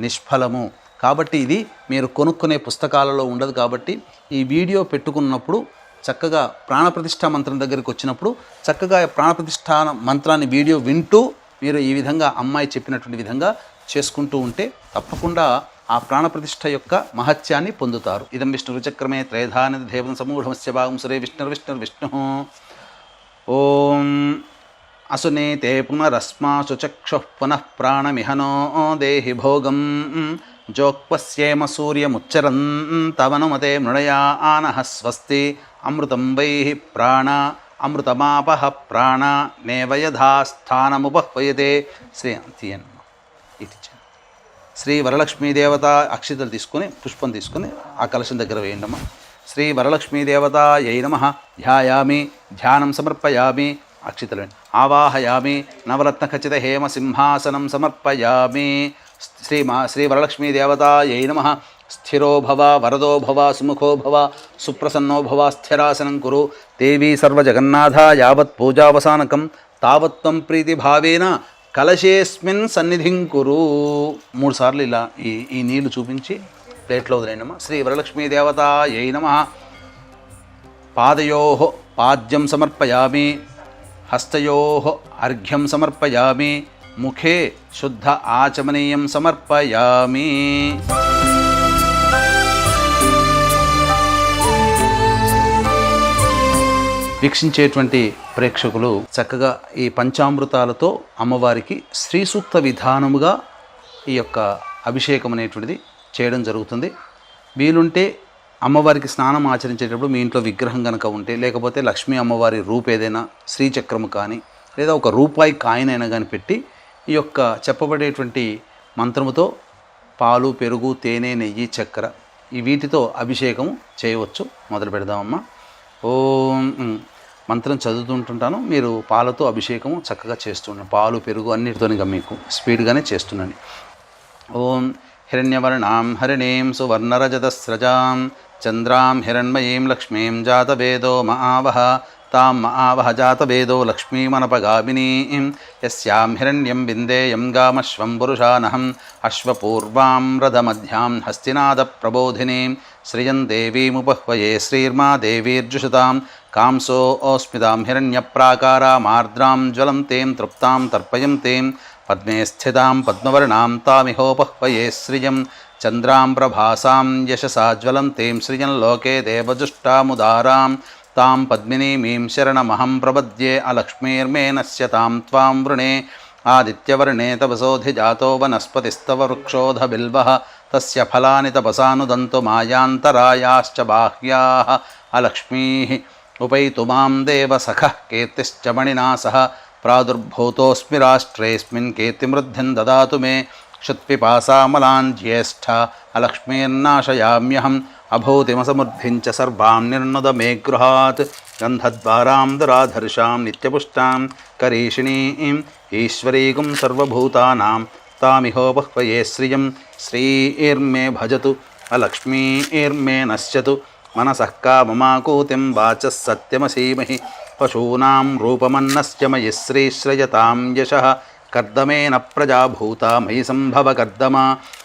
నిష్ఫలము. కాబట్టి ఇది మీరు కొనుక్కునే పుస్తకాలలో ఉండదు. కాబట్టి ఈ వీడియో పెట్టుకున్నప్పుడు చక్కగా ప్రాణప్రతిష్ఠ మంత్రం దగ్గరికి వచ్చినప్పుడు చక్కగా ప్రాణప్రతిష్ఠ మంత్రాన్ని వీడియో వింటూ మీరు ఈ విధంగా అమ్మాయి చెప్పినటువంటి విధంగా చేసుకుంటూ ఉంటే తప్పకుండా ఆ ప్రాణప్రతిష్ఠ యొక్క మహత్యాన్ని పొందుతారు. ఇదం విష్ణురుచక్రమే త్రైధానిధి దేవం సమూఢమస్య భాగం సురే విష్ణు. ఓం అసునేతే పునరస్మాసు చక్షుః పునః ప్రాణమిహనో దేహి భోగం జోక్పస్యేమ సూర్యముచ్చరన్ తవనుమతే మృణయా ఆనః స్వస్తి అమృతం వైః ప్రాణ అమృతమాపః ప్రాణ నేవయధాస్థానముపహ్వయతే. శ్రీ వరలక్ష్మీదేవత అక్షితలు తీసుకొని పుష్పం తీసుకొని ఆ కలశం దగ్గర వేయండమ్మా. శ్రీ వరలక్ష్మీదేవతాయై నమః ధ్యాయామి ధ్యానం సమర్పయామి. అక్షితలు ఆవాహయామి నవరత్నఖచిత హేమ సింహాసనం సమర్పయామి. శ్రీ వరలక్ష్మీదేవతాయై నమః స్థిరో భవ వరదో భవ సుముఖో భవ సుప్రసన్నో భవ స్థిరాసనం కురు. దేవీ సర్వజగన్నాథ యావత్ పూజావసానకం తావత్వం ప్రీతిభావేన కలశేస్మిన్ సన్నిధిం కురు. 3 సార్లు ఇలా ఈ నీళ్లు చూపించి ప్లేట్లో వదిలేండమ్మా. శ్రీ వరలక్ష్మీదేవతాయై నమః. పాదయోః పాద్యం సమర్పయామి హస్తయోః అర్ఘ్యం సమర్పయామి ముఖే శుద్ధ ఆచమనీయం సమర్పయామి. వీక్షించేటువంటి ప్రేక్షకులు చక్కగా ఈ పంచామృతాలతో అమ్మవారికి శ్రీ సూక్త విధానముగా ఈ యొక్క అభిషేకం అనేటువంటిది చేయడం జరుగుతుంది. వీలుంటే అమ్మవారికి స్నానం ఆచరించేటప్పుడు మీ ఇంట్లో విగ్రహం కనుక ఉంటే, లేకపోతే లక్ష్మీ అమ్మవారి రూపు ఏదైనా శ్రీచక్రము కానీ లేదా ఒక రూపాయి కాయిన్ అయినా కానీ పెట్టి ఈ యొక్క చెప్పబడేటువంటి మంత్రముతో పాలు, పెరుగు, తేనె, నెయ్యి, చక్కెర ఈ వీటితో అభిషేకం చేయవచ్చు. మొదలు పెడదామమ్మా. ఓం మంత్రం చదువుతుంటుంటాను, మీరు పాలతో అభిషేకము చక్కగా చేస్తున్నాను. పాలు, పెరుగు అన్నిటితోనిగా మీకు స్పీడ్గానే చేస్తున్నాను. ఓం హిరణ్యవర్ణాం హరిణీం సువర్ణరజతస్రజాం చంద్రాం హిరణ్మయీం లక్ష్మీం జాతవేదో మహావహ తాం మహావహ జాతవేదో లక్ష్మీమనపగామినీం యస్యాం హిరణ్యం విందేయం గామశ్వం పురుషానహం అశ్వపూర్వాం రథమధ్యాం హస్తినాద ప్రబోధినీం శ్రియం దేవీముపహ్వయే శ్రీర్మా దేవీర్జుషతాం కాంసో ఓస్మితాం హిరణ్యప్రాకారామార్ద్రాం జ్వలం తేం తృప్తాం తర్పయం తేం పద్మే స్థితాం పద్మవర్ణాం తామిహోపహ్వయే శ్రియం చంద్రాం ప్రభాసాం యశసా జ్వలం తేం శ్రియం లోకే దేవజుష్టాముదారాం తాం పద్మినీమీం శరణమహం ప్రపద్యే అలక్ష్మీర్మే నశ్యతాం త్వాం వృణే ఆదిత్యవర్ణే తపసోధిజాతో వనస్పతిస్తవ వృక్షోధ బిల్వః తస్య ఫలాని తపసానుదంతు మాయాంతరాయాశ్చ బాహ్యాః अलक्ष्मीः उपैतु मां देवसखः कीर्तिश्च मणिना सह प्रादुर्भूतोऽस्मि राष्ट्रेऽस्मिन् कीर्तिमृद्धिं ददातु मे क्षुत्पिपासामलान् ज्येष्ठा अलक्ष्मीर्नाशयाम्यहम् अभूतिमसमृद्धिं च सर्वां निर्नुद मे गृहात् गन्धद्वारां दुराधर्षां नित्यपुष्टां करीषिणीं ईश्वरीगुं सर्वभूतानां तामिहोपह्वये श्रियं श्रीर्मे भजतु अलक्ष्मीर्मे नश्यतु मनसः काममाकूतिं वाचः सत्यमसीमहि पशूनां रूपमन्नस्य मयि श्रीश्रयतां यशः कर्दमेन प्रजाभूता मयि सम्भव कर्दमा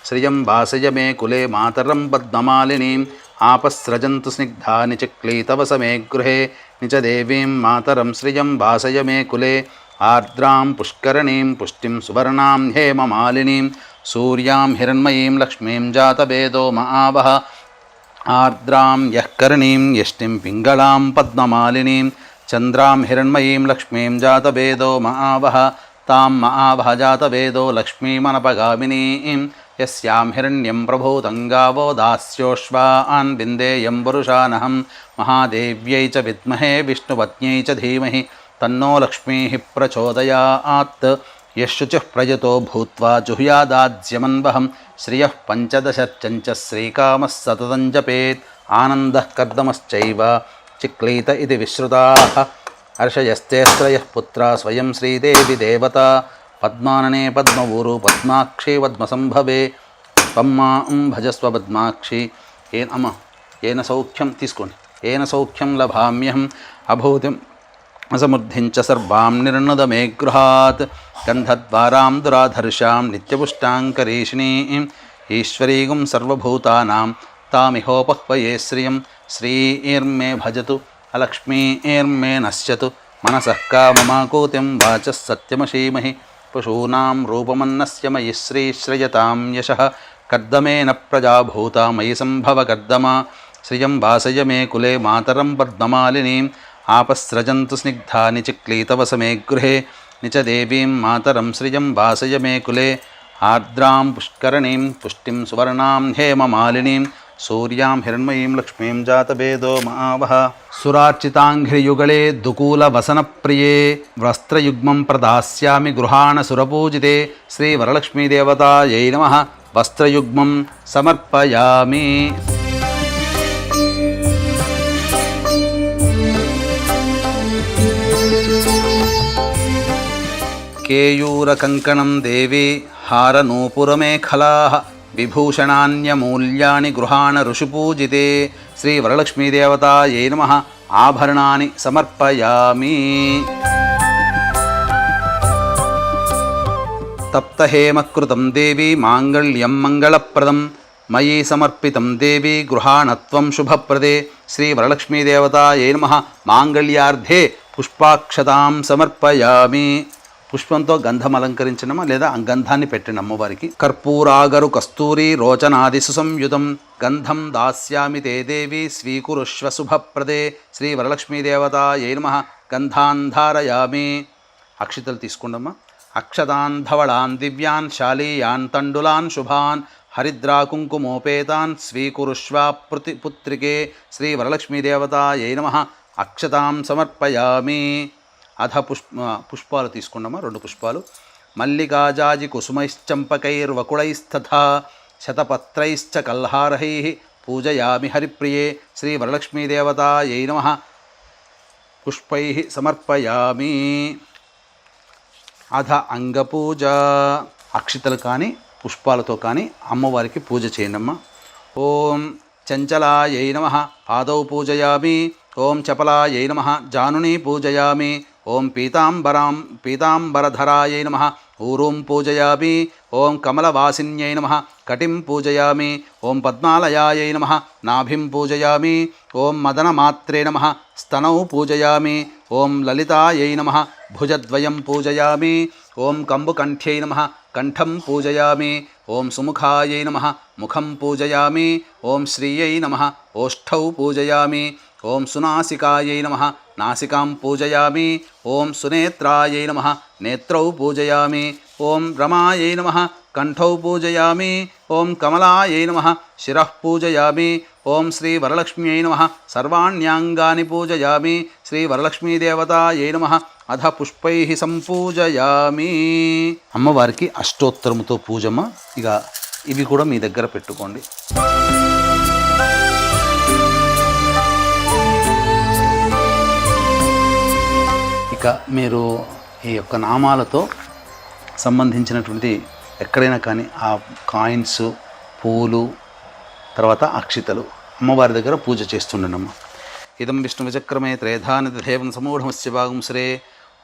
श्रियं वासय मे कुले मातरं पद्ममालिनीम् आपस्रजन्तु स्निग्धानि चिक्लीतवस मे गृहे निच देवीं मातरं श्रियं वासय मे कुले आर्द्रां पुष्करणीं पुष्टिं सुवर्णां हेममालिनीं सूर्यां हिरण्मयीं लक्ष्मीं जातवेदो महावः आर्द्रां यः करणीं यष्टिं पिङ्गलां पद्ममालिनीं चन्द्रां हिरण्मयीं लक्ष्मीं जातवेदो महावः तां महावः जातवेदो लक्ष्मीमनपगामिनीं यस्यां हिरण्यं प्रभूतं गावो दास्योश्वान् विन्देयं वरुषानहं महादेव्यै च विद्महे विष्णुपत्न्यै च धीमहि तन्नो लक्ष्मीः प्रचोदयात् यशुचः प्रयतो भूत्वा जुह्यादाज्यमन्वहं श्रियः पञ्चदशर्चञ्च श्रीकामः सततं जपेत् आनन्दः कर्दमश्चैव चिक्लीत इति विश्रुताः हर्षयस्तेऽस्त्रयः पुत्रा स्वयं श्रीदेवी देवता पद्मानने पद्मवूरु पद्माक्षी पद्मसंभवे पम्मां भजस्व पद्माक्षी येन सौख्यं तीस्कोंडि येन सौख्यं लभाम्यहम् अभूतिम् असमृद्धिं च सर्वां निर्नुद मे गृहात् गन्धद्वारां दुराधर्षां नित्यपुष्टां करीषिणीं ईश्वरीगुं सर्वभूतानां तामिहोपह्वये श्रियं श्रीर्मे भजतु अलक्ष्मीर्मे नश्यतु मनसः काममाकूतिं वाचः सत्यमसीमहि पशूनां रूपमन्नस्य मयि श्रीश्रयतां यशः कर्दमेन प्रजाभूता मयि सम्भव कर्दमा श्रियं वासय मे कुले मातरं पद्ममालिनीम् आपस्रजन्तु स्निग्धानि चिक्लीतवस मे गृहे निच देवीं मातरं श्रियं वासय मे कुले आर्द्रां पुष्करणीं पुष्टिं सुवर्णां हेममालिनीं सूर्यां हिरण्मयीं लक्ष्मीं जातवेदो महावः सुरार्चिताङ्घ्रियुगले दुकूलवसनप्रिये वस्त्रयुग्मं प्रदास्यामि गृहाण सुरपूजिते श्रीवरलक्ष्मीदेवतायै नमः वस्त्रयुग्मं समर्पयामि। केयूरकङ्कणं देवी हारनूपुरमेखलाः विभूषणान्यमूल्यानि गृहाण ऋषिपूजिते श्रीवरलक्ष्मीदेवतायै नमः आभरणानि समर्पयामि। तप्तहेमकृतं देवी माङ्गल्यं मङ्गलप्रदं मयि समर्पितं देवी गृहाणत्वं शुभप्रदे श्रीवरलक्ष्मीदेवतायै नमः माङ्गल्यार्धे पुष्पाक्षतां समर्पयामि। పుష్పంతో గంధం అలంకరించడమా లేదా గంధాన్ని పెట్టండి అమ్మవారికి. కర్పూరాగరు కస్తూరి రోచనాది సుసంయుతం గంధం దాస్యామి తే దేవి స్వీకురుష్వ శుభప్రదే శ్రీ వరలక్ష్మీదేవతాయై నమః గంధాన్ ధారయామి. అక్షితలు తీసుకోండమ్మా. అక్షతాన్ ధవళాన్ దివ్యాన్ శాలీయాన్ తండులాన్ శుభాన్ హరిద్రాకుంకుమోపేతాన్ స్వీకురుష్వ పుత్రికే శ్రీ వరలక్ష్మీదేవతాయై నమః అక్షతాం సమర్పయామి. అధ పుష్పాలు తీసుకున్నామా. 2 పుష్పాలు. మల్లికాజాజి కుసుమైశ్చంపకైర్వకుళైస్తథా శతపత్రైశ్చ కల్హారహైః పూజయామి హరిప్రియే శ్రీ వరలక్ష్మీదేవతాయై నమః పుష్పైః సమర్పయామి. అధ అంగపూజ. అక్షితలు కానీ పుష్పాలతో కానీ అమ్మవారికి పూజ చేయండమ్మా. ఓం చంచలాయై నమః ఆదౌ పూజయామి. ఓం చపలాయై నమః జానుని పూజయామి. ఓం పీతాంబరధరాయై నమః ఊరూం పూజయామి. ఓం కమలవాసిన్యై నమః కటిం పూజయామి. ఓం పద్మాలయాయై నమః నాభిం పూజయామి. ఓం మదనమాత్రే నమః స్తనౌ పూజయామి. ఓం లలితాయై నమః భుజద్వయం పూజయామి. ఓం కంబుకంఠ్యై నమః కంఠం పూజయామి. ఓం సుముఖాయై నమః ముఖం పూజయామి. ఓం శ్రీయై నమః ఓష్ఠౌ పూజయామి. ఓం సునాసికాయై నమః నాసికాం పూజయామి. ఓం సునేత్రాయై నమః నేత్రౌ పూజయామి. ఓం రమాయై నమః కంఠౌ పూజయామి ఓం కమలాయై నమః శిరః పూజయామి ఓం శ్రీ వరలక్ష్మ్యై నమః సర్వాణ్యాంగాని పూజయామి శ్రీ వరలక్ష్మీదేవతాయై నమః అధ పుష్పైః సంపూజయామి. అమ్మవారికి అష్టోత్తరముతో పూజమ్మ. ఇక ఇవి కూడా మీ దగ్గర పెట్టుకోండి. ఇక మీరు ఈ యొక్క నామాలతో సంబంధించినటువంటి ఎక్కడైనా కానీ ఆ కాయిన్స్, పూలు, తర్వాత అక్షితలు అమ్మవారి దగ్గర పూజ చేస్తుండమ్మా. ఇదం విష్ణు విచక్రమే త్రేధానిదేవం సమూఢమస్య భాగంశ్రే.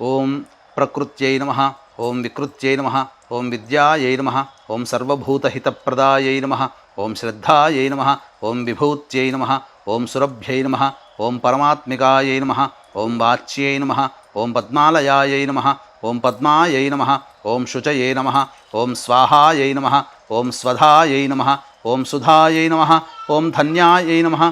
ఓం ప్రకృత్యై నమః ఓం వికృత్యై నమః ఓం విద్యాయై నమః ఓం సర్వభూతహితప్రదాయై నమః ఓం శ్రద్ధాయై నమః ఓం విభూత్యై నమః ఓం సురభ్యై నమః ఓం పరమాత్మికాయై నమః ఓం వాచ్యై నమః ఓం పద్మాలయాయై నమః ఓం పద్మాయై నమః ఓం శుచయే నమః ఓం స్వాహాయై నమః ఓం స్వధాయై నమః ఓం సుధాయై నమః ఓం ధన్యాయై నమః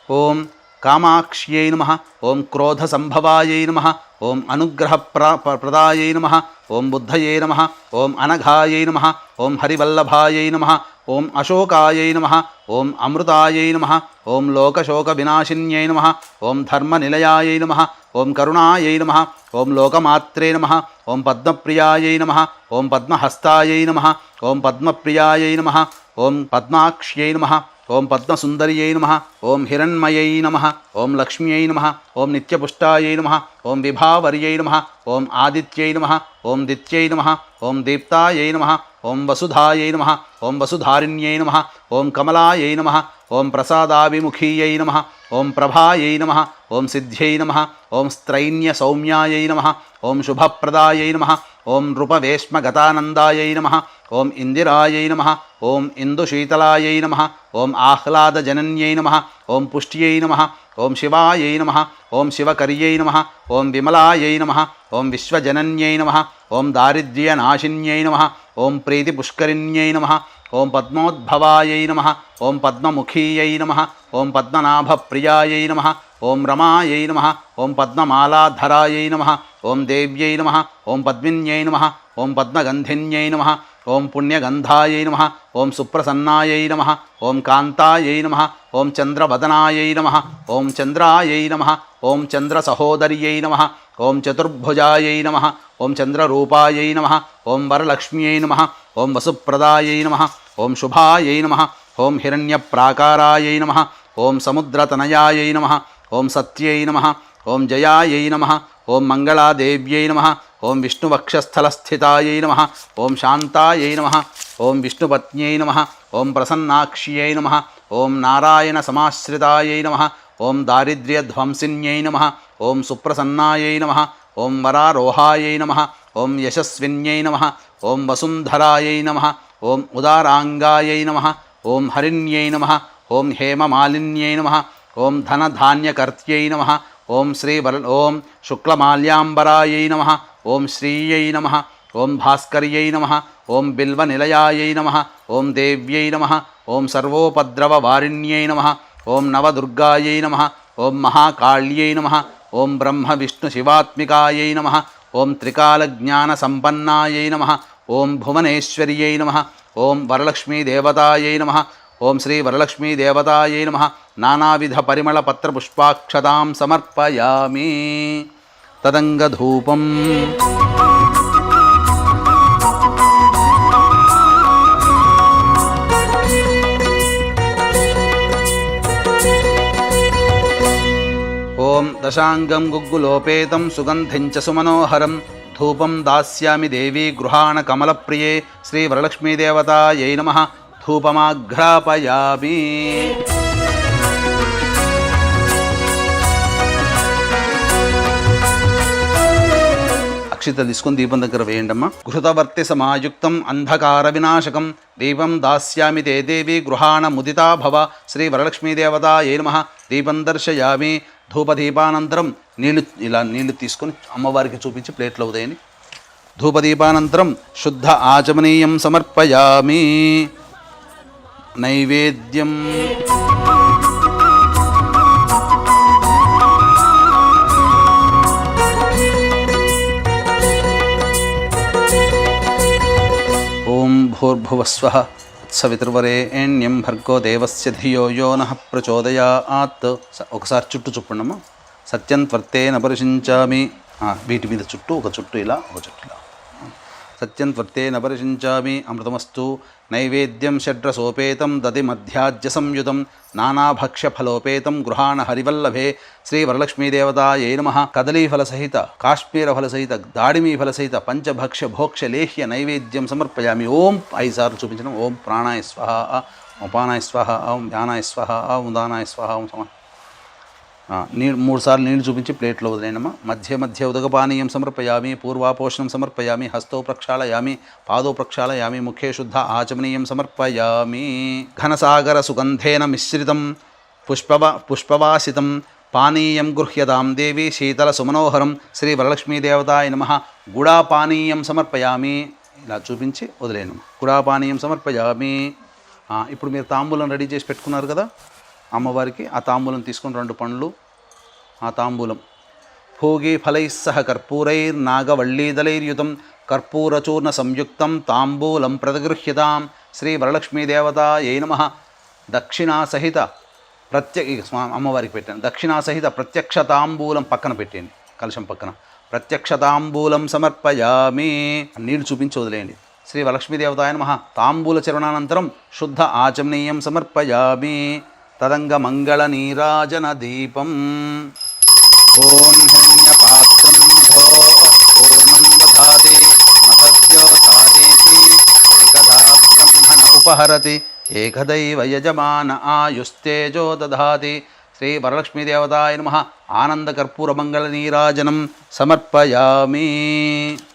ఓం కామాక్ష్యై నమః ఓం క్రోధసంభవాయై నమః ఓం అనుగ్రహప్రదాయై నమః ఓం బుద్ధయే నమః ఓం అనఘాయై నమః ఓం హరివల్లభాయై నమః ఓం అశోకాయై నమః ఓం అమృతాయై నమః ఓం లోకశోకవినాశిన్యై నమః ఓం ధర్మనిలయాయై నమః ఓం కరుణాయై నమః ఓం లోకమాత్రే నమః ఓం పద్మప్రియాయై నమః ఓం పద్మహస్తాయై నమః ఓం పద్మప్రియాయై నమః ఓం పద్మాక్ష్యై నమః ఓం పద్మసుందర్యై నమః ఓం హిరణ్మయై నమః ఓం లక్ష్మ్యై నమః ఓం నిత్యపుష్టాయై నమః ఓం విభావర్యై నమః ఓం ఆదిత్యై నమః ఓం దిత్యై నమః ఓం దీప్తాయై నమః ఓం వసుధాయై నమః ఓం వసుధారిణ్యై నమః ఓం కమలాయై నమః ఓం ప్రసాదాభిముఖీయై నమః ఓం ప్రభాయై నమః ఓం సిద్ధ్యై నమః ఓం స్త్రైణ్య సౌమ్యాయై నమః ఓం శుభప్రదాయై నమః ఓం నృపవేష్మగతానందాయై నమః ఓం ఇందిరాయై నమః ఓం ఇందుశీతలాయై నమః ఓం ఆహ్లాదజనన్యై నమః ఓం పుష్ట్యై నమః ఓం శివాయై నమః ఓం శివకర్యై నమః ఓం విమలాయై నమః ఓం విశ్వజనన్యై నమః ఓం దారిద్ర్యనాశిన్యై నమః ఓం ప్రీతిపుష్కరిణ్యై నమః ఓం పద్మోద్భవాయై నమః ఓం పద్మముఖీయై నమః ఓం పద్మనాభప్రియాయై నమః ఓం రమాయై నమః ఓం పద్మమాలాధరాయై నమః ఓం దేవ్యై నమః ఓం పద్మిన్యై నమః ఓం పద్మగంధిన్యై నమః ఓం పుణ్యగంధాయై నమః ఓం సుప్రసన్నాయై నమః ఓం కాంతాయై నమః ఓం చంద్రవదనాయై నమః ఓం చంద్రాయై నమః ఓం చంద్రసహోదర్యై నమః ఓం చతుర్భుజాయై నమః ఓం చంద్రరూపాయై నమః ఓం వరలక్ష్మ్యై నమః ఓం వసుప్రదాయై నమః ఓం శుభాయై నమః ఓం హిరణ్యప్రాకారాయై నమః ఓం సముద్రతనయాయై నమః ఓం సత్యై నమః ఓం జయాయై నమః ఓం మంగళాదేవ్యై నమః ఓం విష్ణువక్షస్థలస్థితాయై నమః ఓం శాంతాయై నమః ఓం విష్ణుపత్న్యై నమః ఓం ప్రసన్నాక్ష్యై నమః ఓం నారాయణ సమాశ్రితాయై నమః ఓం దారిద్ర్యధ్వంసిన్యై నమః ఓం సుప్రసన్నాయై నమః ఓం వరారోహాయై నమః ఓం యశస్విన్యై నమః ఓం వసుంధరాయై నమః ఓం ఉదారాంగాయై నమః ఓం హరిణ్యై నమః ఓం హేమమాలిన్యై నమః ఓం ధనధాన్యకర్త్యై నమః ఓం ఓం శుక్లమాల్యాంబరాయై నమః ఓం శ్రీయై నమః ఓం భాస్కర్యై నమః ఓం బిల్వనిలయాయై నమః ఓం దేవ్యై నమః ఓం సర్వోపద్రవవారిణ్యై నమః ఓం నవదుర్గాయై నమః ఓం మహాకాళ్యై నమః ఓం బ్రహ్మ విష్ణు శివాత్మికాయై నమః ఓం త్రికాలజ్ఞానసంపన్నాయై నమః ఓం భువనేశ్వర్యై నమః ఓం వరలక్ష్మీదేవతాయై నమః ఓం శ్రీ వరలక్ష్మీదేవతాయై నమః నానావిధ పరిమళపత్రపుష్పాక్షతాం సమర్పయామి. తదంగధూపం ఓం దశాంగం గుగ్గులోపేతం సుగంధిం చ సుమనోహరం ధూపం దాస్యామి దేవీ గృహాణ కమలప్రియే శ్రీ వరలక్ష్మీదేవతాయై నమః ధూపమాఘ్రాపయామి. అక్షితలు తీసుకొని దీపం దగ్గర వేయండమ్మా. ఘృతవర్తి సమాయుక్తం అంధకార వినాశకం దీపం దాస్యామి తే దేవి గృహాణ ముదితా భవ శ్రీ వరలక్ష్మీదేవతాయై నమః. దీపం దర్శయామి. ధూపదీపానంతరం నీళ్లు తీసుకొని అమ్మవారికి చూపించి ప్లేట్లో ఉదయని ధూపదీపానంతరం శుద్ధ ఆచమనీయం సమర్పయామి. నైవేద్యం ఓం భూర్భువస్వః సవితుర్వరేణ్యం భర్గో దేవస్య ధియో యో నః ప్రచోదయాత్. ఒకసారి చుట్టూ చూపండమ్మా. సత్యం త్వర్తేన పరిశించామి. వీటి మీద చుట్టూ ఒక చుట్టూ ఇలా, ఒక చుట్టూ ఇలా. సత్యం త్వర్తేన పరిశించామి. అమృతమస్తు. నైవేద్యం షడ్రసోపేతం దది మధ్యాజ్య సంయుతం నానాభక్ష్యఫలోపేతం గృహాణ హరివల్లభే శ్రీ వరలక్ష్మీదేవతాయై నమః. కదలీఫలసహిత కాశ్మీరఫలసహిత దాడిమీఫలసహిత పంచభక్ష్య భోక్ష్య లేహ్య నైవేద్యం సమర్పయామి. ఓం 5 సార్లు చూపించడం. ఓం ప్రాణాయ స్వహ, ఉపానాయ స్వహ, ఓం ధ్యానాయ స్వహ, ఓం ఉదానాయ స్వహ, ఓం సమ. నీళ్ళు 3 సార్లు నీళ్లు చూపించి ప్లేట్లో వదిలేనమ్మా. మధ్య మధ్య ఉదకపానీయం సమర్పయామి. పూర్వాపోషణం సమర్పయామి. హస్తో ప్రక్షాళయామి. పాదో ప్రక్షాళయామి. ముఖే శుద్ధ ఆచమనీయం సమర్పయామి. ఘనసాగర సుగంధేన మిశ్రితం పుష్పవాసితం పానీయం గృహ్యతాం దేవి శీతల సుమనోహరం శ్రీ వరలక్ష్మీదేవతాయ నమః. గుడాపానీయం సమర్పయామి. ఇలా చూపించి వదిలేను. గుడాపానీయం సమర్పయామి. ఇప్పుడు మీరు తాంబూలం రెడీ చేసి పెట్టుకున్నారు కదా అమ్మవారికి. ఆ తాంబూలం తీసుకొని 2 పండ్లు. ఆ తాంబూలం భోగి ఫలైస్సహ కర్పూరైర్నాగవళ్ళీదలైర్యుతం కర్పూరచూర్ణ సంయుక్తం తాంబూలం ప్రతిగృహ్యతాం శ్రీ వరలక్ష్మీదేవతాయై నమః. దక్షిణాసహిత అమ్మవారికి పెట్టాను. దక్షిణాసహిత ప్రత్యక్ష తాంబూలం పక్కన పెట్టండి, కలశం పక్కన. ప్రత్యక్ష తాంబూలం సమర్పయామి. నీళ్ళు చూపించి వదిలేయండి. శ్రీ వరలక్ష్మీదేవతాయ నమః. తాంబూల చరణానంతరం శుద్ధ ఆచమనీయం సమర్పయామి. తదంగ మంగళ నీరాజన దీపం. ఓం హిరణ్యపాత్రం విధో పూర్ణం దధాతి మతద్యో సారేతి ఏకదా బ్రహ్మణ ఉపహరతి ఏకదైవ యజమాన ఆయుస్తేజో దధాతి. శ్రీ వరలక్ష్మీదేవతాయ నమః. ఆనంద కర్పూర మంగళ నీరాజనం సమర్పయామి.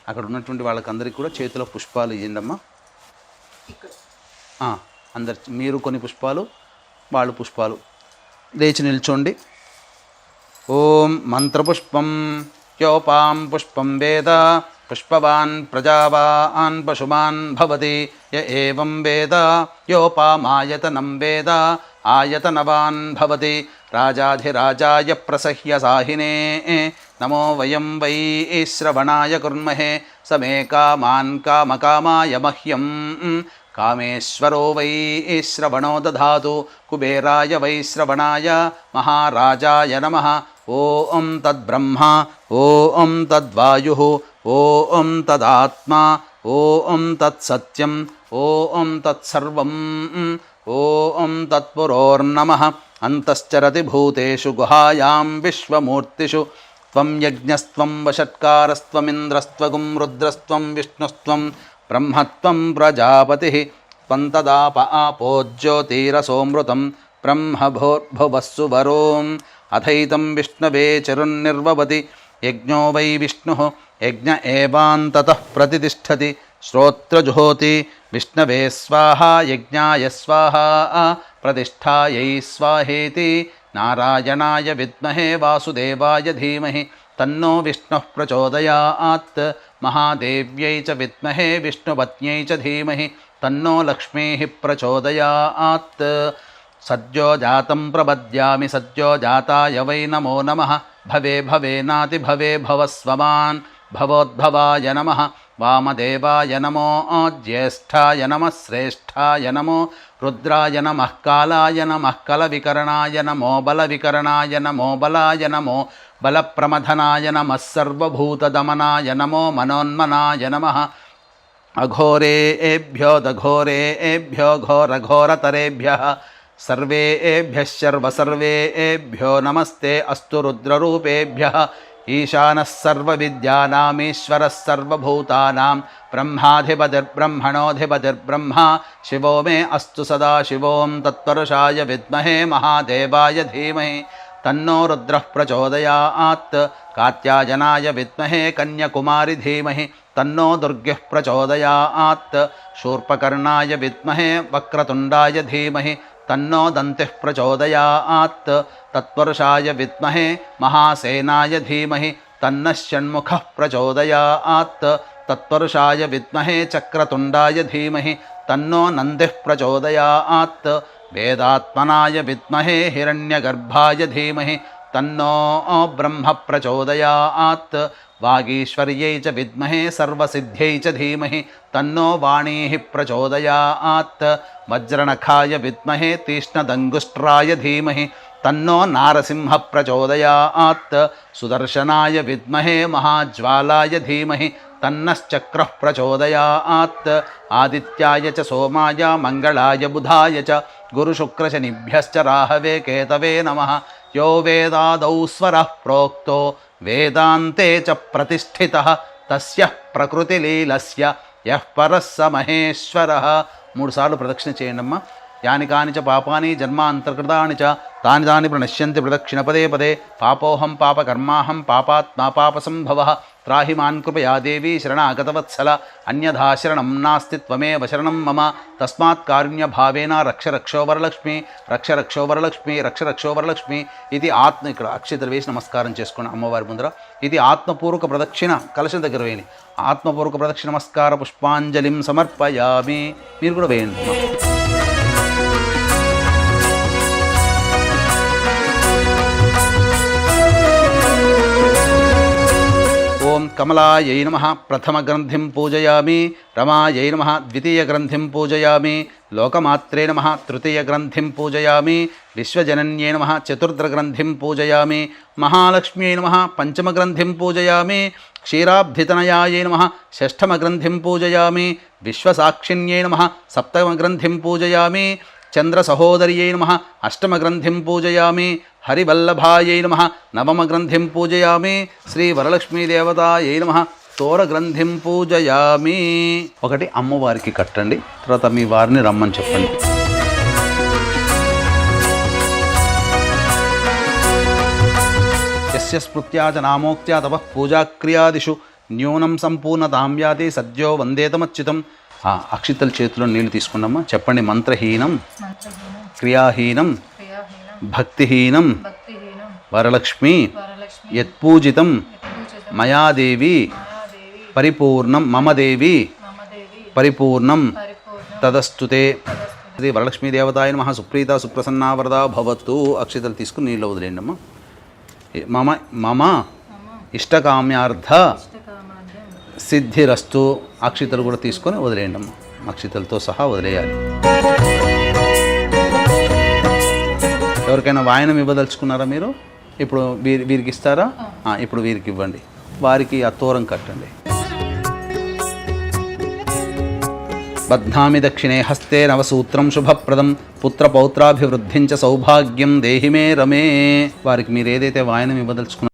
అక్కడ ఉన్నటువంటి వాళ్ళకందరికీ కూడా చేతిలో పుష్పాలు ఇవ్వండమ్మా. అందరు మీరు కొన్ని పుష్పాలు, వాళ్ళు పుష్పాలు. లేచి నిల్చోండి. ఓం మంత్రపుష్పం యోపాం పుష్పం వేద పుష్పవాన్ ప్రజావాన్ పశుమాన్ భవతి య ఏవం వేద యోపామాయతనం వేద ఆయతనవాన్ భవతి. రాజాధిరాజాయ ప్రసహ్య సాహినే నమో వయం వై శ్రవణాయ కుర్మహే సమే కామాన్ కామకామాయ మహ్యం. కామేశ్వరో వై శ్రవణో దధాతు కుబేరాయ వై శ్రవణాయ మహారాజాయ నమః. ఓం తద్బ్రహ్మ ఓం తద్వాయుః ఓం తదాత్మా ఓం తత్సత్యం ఓం తత్సర్వం ఓం తత్పురోర్నమః. అంతశ్చరతి భూతేషు గుహాయాం విశ్వమూర్తిషు త్వం యజ్ఞస్త్వం వషట్కారస్త్వమింద్రస్త్వగుం రుద్రస్త్వం విష్ణుస్త్వం బ్రహ్మత్వం ప్రజాపతి త్వం తదాప ఆపోజ్యోతిరసోమృతం బ్రహ్మభోర్భువస్సు వరోం అథైతం విష్ణవే చరున్నిర్వవతి. యజ్ఞో వై విష్ణుః యజ్ఞ ఏవాంతతః ప్రతితిష్ఠతి. శ్రోత్రజుహోతి విష్ణవే స్వాహా యజ్ఞాయ స్వాహా ప్రతిష్ఠాయై స్వాహేతి. నారాయణాయ విద్మహే వాసుదేవాయ ధీమహి తన్నో విష్ణుః ప్రచోదయాత్. మహాదేవ్యై చ విద్మహే విష్ణుపత్న్యై చ ధీమహి తన్నో లక్ష్మీః ప్రచోదయాత్. సద్యో జాతం ప్రపద్యామి సద్యో జాతాయ వై నమో నమః. భవే భవేనాతి భవే భవస్వమాన్ భవోద్భవాయ నమః. వామదేవాయ నమో జ్యేష్ఠాయ నమః శ్రేష్ఠాయ నమో రుద్రాయ నమః. కాలాయ నమః కలవికరణాయ నమో బలవికరణాయ నమో బలాయ నమో బలప్రమథనాయ నమః. సర్వభూతదమనాయ నమో మనోన్మనాయ నమః. అఘోరేభ్యో దఘోరేభ్యో ఘోరఘోరతరేభ్యః సర్వేభ్యః సర్వసర్వేభ్యో నమస్తే అస్తు రుద్రరూపేభ్యః. ఈశానः సర్వవిద్యానామీశ్వరः సర్వభూతానాం బ్రహ్మాధిపతిర్బ్రహ్మణోధిపతిర్బ్రహ్మ. శివో మే అస్తు సదా శివోం తత్పురుషాయ విద్మహే మహాదేవాయ ధీమహి తన్నో రుద్రః ప్రచోదయాత్. కాత్యాయనాయ విద్మహే కన్యకుమారి ధీమహి తన్నో దుర్గః ప్రచోదయాత్. శూర్పకర్ణాయ విద్మహే వక్రతుండాయ ధీమహి తన్నో దంతిః ప్రచోదయాత్. తత్పురుషాయ విద్మహే మహాసేనాయ ధీమహి తన్నః షణ్ముఖః ప్రచోదయాత్. తత్పురుషాయ విద్మహే చక్రతుండాయ ధీమహి తన్నో నందిః ప్రచోదయాత్. వేదాత్మనాయ విద్మహే హిరణ్యగర్భాయ ధీమహి తన్నో బ్రహ్మ ప్రచోదయాత్. వాగీశ్వర్యై చ విద్మహే సర్వసిద్ధ్యై చ ధీమహి తన్నో వాణీ ప్రచోదయాత్. వజ్రనఖాయ విద్మహే తీష్ణదంగుష్ట్రాయ ధీమహి తన్నో నారసింహ ప్రచోదయాత్. సుదర్శనాయ విద్మహే మహాజ్వాలాయ ధీమహి తన్నశ్చక్ర ప్రచోదయాత్. ఆదిత్యాయ చ సోమాయ మంగళాయ బుధాయ చ గురుశుక్రశనిభ్యశ్చ రాహవే కేతవే నమః. యో వేదాదౌ స్వరః ప్రోక్తో వేదాంతే చ ప్రతిష్ఠితః తస్య ప్రకృతిలీలస్య యః పరః స మహేశ్వరః. 3 సార్లు ప్రదక్షిణ చేయండి అమ్మా. యాని కాని చ పాపాని జన్మాంతర్కృతాని చ తాని తాని ప్రణశ్యంతి ప్రదక్షిణ పదే పదే. పాపోహం పాపకర్మాహం పాపాత్మా పాపసంభవః. త్రాహి మాన్ కృపయా దేవి శరణాగతవత్సల. అన్యథా శరణం నాస్తి త్వమేవ శరణం మమ. తస్మాత్ కారుణ్యభావేన రక్ష రక్షో వరలక్ష్మి రక్ష రక్షో వరలక్ష్మి రక్ష రక్షో వరలక్ష్మి. ఇది ఆత్మ ఇక్కడ అక్షతలు వేసి నమస్కారం చేసుకోండి అమ్మవారి ముందర. ఇది ఆత్మపూర్వక ప్రదక్షిణ. కలశం దగ్గర వేయండి. ఆత్మపూర్వక ప్రదక్షిణ నమస్కార పుష్పాంజలిం సమర్పయామి. మీరు కూడా వేయండి. ఓం కమలాయై నమః ప్రథమగ్రంథిం పూజయామి. రమాయై నమః ద్వితీయగ్రంథిం పూజయామి. లోకమాత్రే నమః తృతీయగ్రంథిం పూజయామి. విశ్వజనన్యై నమః చతుర్థగ్రంథిం పూజయామి. మహాలక్ష్మ్యై నమః పంచమగ్రంథిం పూజయామి. క్షీరాబ్ధితనయాయై నమః షష్ఠమగ్రంథిం పూజయామి. విశ్వసాక్షిణ్యై నమః సప్తమగ్రంథిం పూజయామి. చంద్రసహోదర్యై నమః అష్టమగ్రంథిం పూజయామి. హరివల్లభాయై నమః నవమగ్రంథిం పూజయామి. శ్రీ వరలక్ష్మీదేవతాయై నమః తోరగ్రంథిం పూజయామి. ఒకటి అమ్మవారికి కట్టండి, తర్వాత మీ వారిని రమ్మని చెప్పండి. యస్య స్మృత్యా చ నామోక్త్యా తపః పూజాక్రియాదిషు న్యూనం సంపూర్ణతాం యాతి సద్యో వందేతమచ్యుతం. అక్షితల చేతిలో నీళ్లు తీసుకున్నామా. చెప్పండి. మంత్రహీనం క్రియాహీనం భక్తిహీనం వరలక్ష్మి యత్పూజితం మయాదేవి పరిపూర్ణం మమ దేవి పరిపూర్ణం తదస్తుతే. ఇది వరలక్ష్మీదేవతాయ నమః సుప్రీత సుప్రసన్నా వరదా భవతు. అక్షితలు తీసుకుని నీళ్ళు వదిలేయండి అమ్మా. మమ మమ ఇష్టకామ్యార్థ సిద్ధిరస్తు. అక్షితలు కూడా తీసుకొని వదిలేయండి అమ్మ. అక్షితలతో సహా వదిలేయాలి. ఎవరికైనా వాయనం ఇవ్వదలుచుకున్నారా మీరు? ఇప్పుడు వీరికి ఇస్తారా? ఇప్పుడు వీరికి ఇవ్వండి. వారికి ఆ తోరం కట్టండి. బధ్నామి దక్షిణే హస్తే నవసూత్రం శుభప్రదం పుత్రపౌత్రాభివృద్ధించ సౌభాగ్యం దేహి మే రమే. వారికి మీరు ఏదైతే వాయనం ఇవ్వదలుచుకున్నారో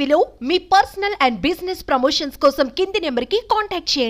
టీవీలో మీ పర్సనల్ అండ్ బిజినెస్ ప్రమోషన్స్ కోసం కింది నెంబర్కి కాంటాక్ట్ చేయండి.